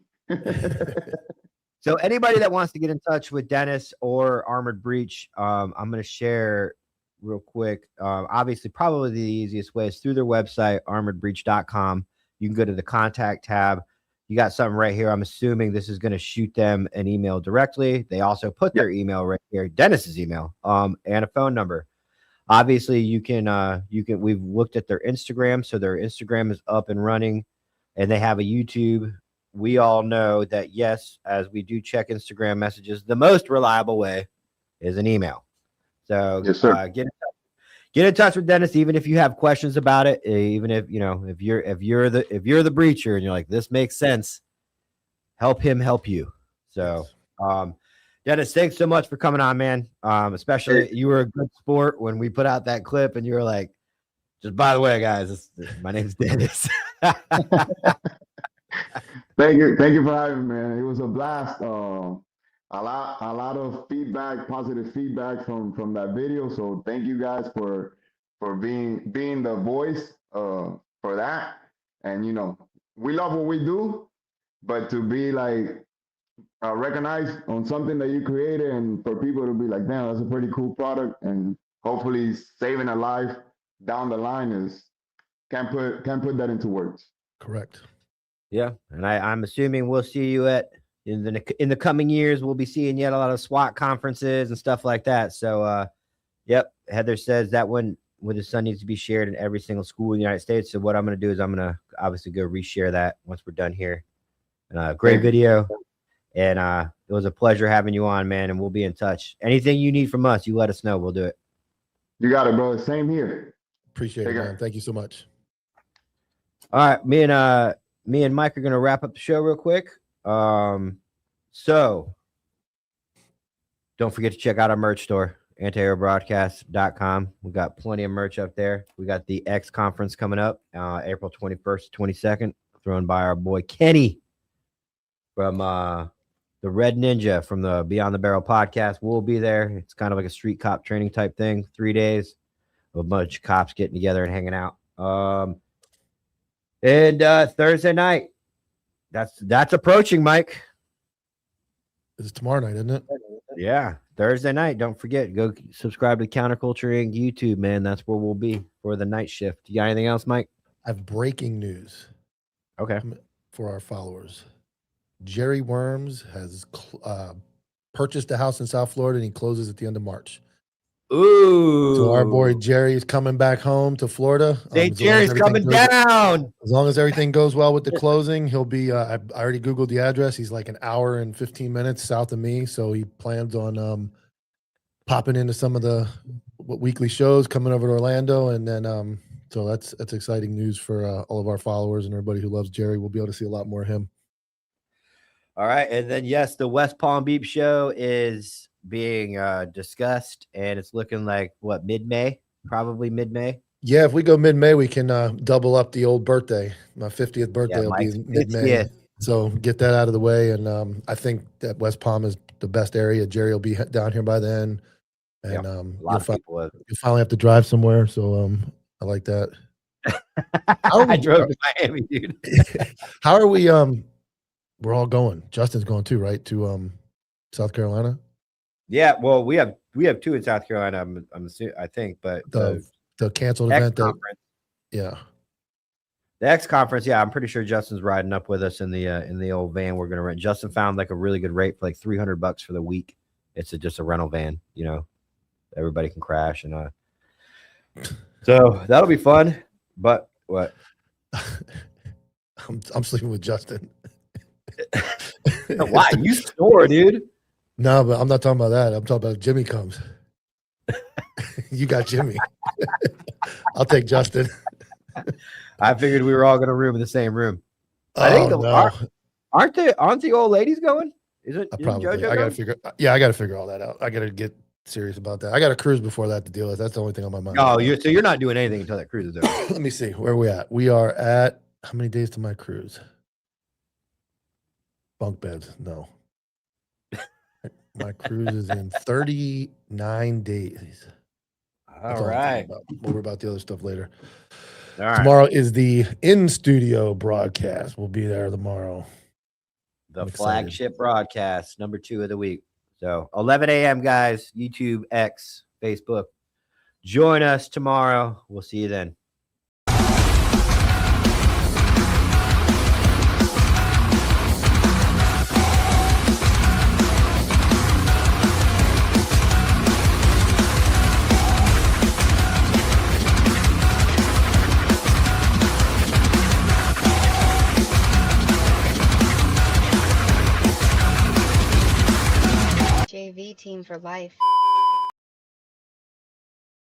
So anybody that wants to get in touch with Dennis or Armored Breach, I'm going to share real quick. Obviously, probably the easiest way is through their website, armoredbreach.com. You can go to the contact tab. You got something right here. I'm assuming this is going to shoot them an email directly. They also put their email right here, Dennis's email, and a phone number. Obviously, you can, we've looked at their Instagram. So their Instagram is up and running, and they have a YouTube. We all know that, yes, as we do check Instagram messages, the most reliable way is an email. So yes, sir. Get in touch with Dennis, even if you have questions about it. Even if if you're the breacher and you're like, this makes sense, help him help you. So, Dennis, thanks so much for coming on, man. Especially you were a good sport when we put out that clip, and you were like, just by the way, guys, my name's Dennis. Thank you for having me, man. It was a blast. A lot of feedback, positive feedback from that video. So thank you guys for being the voice for that. And we love what we do, but to be like recognized on something that you created, and for people to be like, damn, that's a pretty cool product, and hopefully saving a life down the line can't put that into words. Correct. Yeah, and I'm assuming we'll see you in the coming years. We'll be seeing you at a lot of SWAT conferences and stuff like that. So Yep. Heather says that one with his son needs to be shared in every single school in the United States. So what I'm going to do is I'm going to obviously go reshare that once we're done here. Great video. And it was a pleasure having you on, man. And we'll be in touch. Anything you need from us, you let us know. We'll do it. You got it, bro. Same here. Appreciate it, man. Thank you so much. All right. Me and Mike are going to wrap up the show real quick. So don't forget to check out our merch store, antiherobroadcast.com. We got plenty of merch up there. We got the X conference coming up, April 21st, 22nd, thrown by our boy Kenny from the Red Ninja from the Beyond the Barrel podcast. We'll be there. It's kind of like a street cop training type thing, 3 days, a bunch of cops getting together and hanging out. And Thursday night, that's approaching, Mike. It's tomorrow night, isn't it? Yeah, Thursday night. Don't forget, go subscribe to Counterculture Inc. YouTube, man. That's where we'll be for the night shift. You got anything else, Mike? I have breaking news. Okay. For our followers. Jerry Worms has purchased a house in South Florida, and he closes at the end of March. Ooh. So our boy Jerry is coming back home to Florida. Jerry's coming down. As long as everything goes well with the closing, he'll be, I already Googled the address. He's like an hour and 15 minutes south of me. So he plans on popping into some of the weekly shows, coming over to Orlando. And then, so that's exciting news for all of our followers and everybody who loves Jerry. We'll be able to see a lot more of him. All right. And then, yes, the West Palm Beach show is being discussed, and it's looking like what, mid-May? Probably mid-May. Yeah, if we go mid-May, we can double up the old birthday. My 50th birthday will be mid-May. 50th. So get that out of the way. And I think that West Palm is the best area. Jerry will be down here by then. And you'll finally have to drive somewhere. So I like that. I drove to Miami, dude. How are we? We're all going. Justin's going too, right? To South Carolina. Yeah, well, we have two in South Carolina. I think, but the canceled X event. Conference. Yeah, the X conference. Yeah, I'm pretty sure Justin's riding up with us in the old van we're gonna rent. Justin found like a really good rate for like $300 for the week. It's just a rental van, you know. Everybody can crash and so that'll be fun. But what? I'm sleeping with Justin. Why? You snore, dude. No, but I'm not talking about that. I'm talking about Jimmy comes. You got Jimmy. I'll take Justin. I figured we were all going to room in the same room. I think aren't the old ladies going? Is it probably? JoJo I got to figure. Yeah, I got to figure all that out. I got to get serious about that. I got a cruise before that to deal with. That's the only thing on my mind. Oh, you're not doing anything until that cruise is over. Let me see. Where are we at? We are at how many days to my cruise? Bunk beds. No. My cruise is in 39 days. All right. We'll worry about the other stuff later. All right. Tomorrow is the in-studio broadcast. We'll be there tomorrow. The flagship broadcast, number 2 of the week. So 11 a.m., guys. YouTube, X, Facebook. Join us tomorrow. We'll see you then. JV team for life.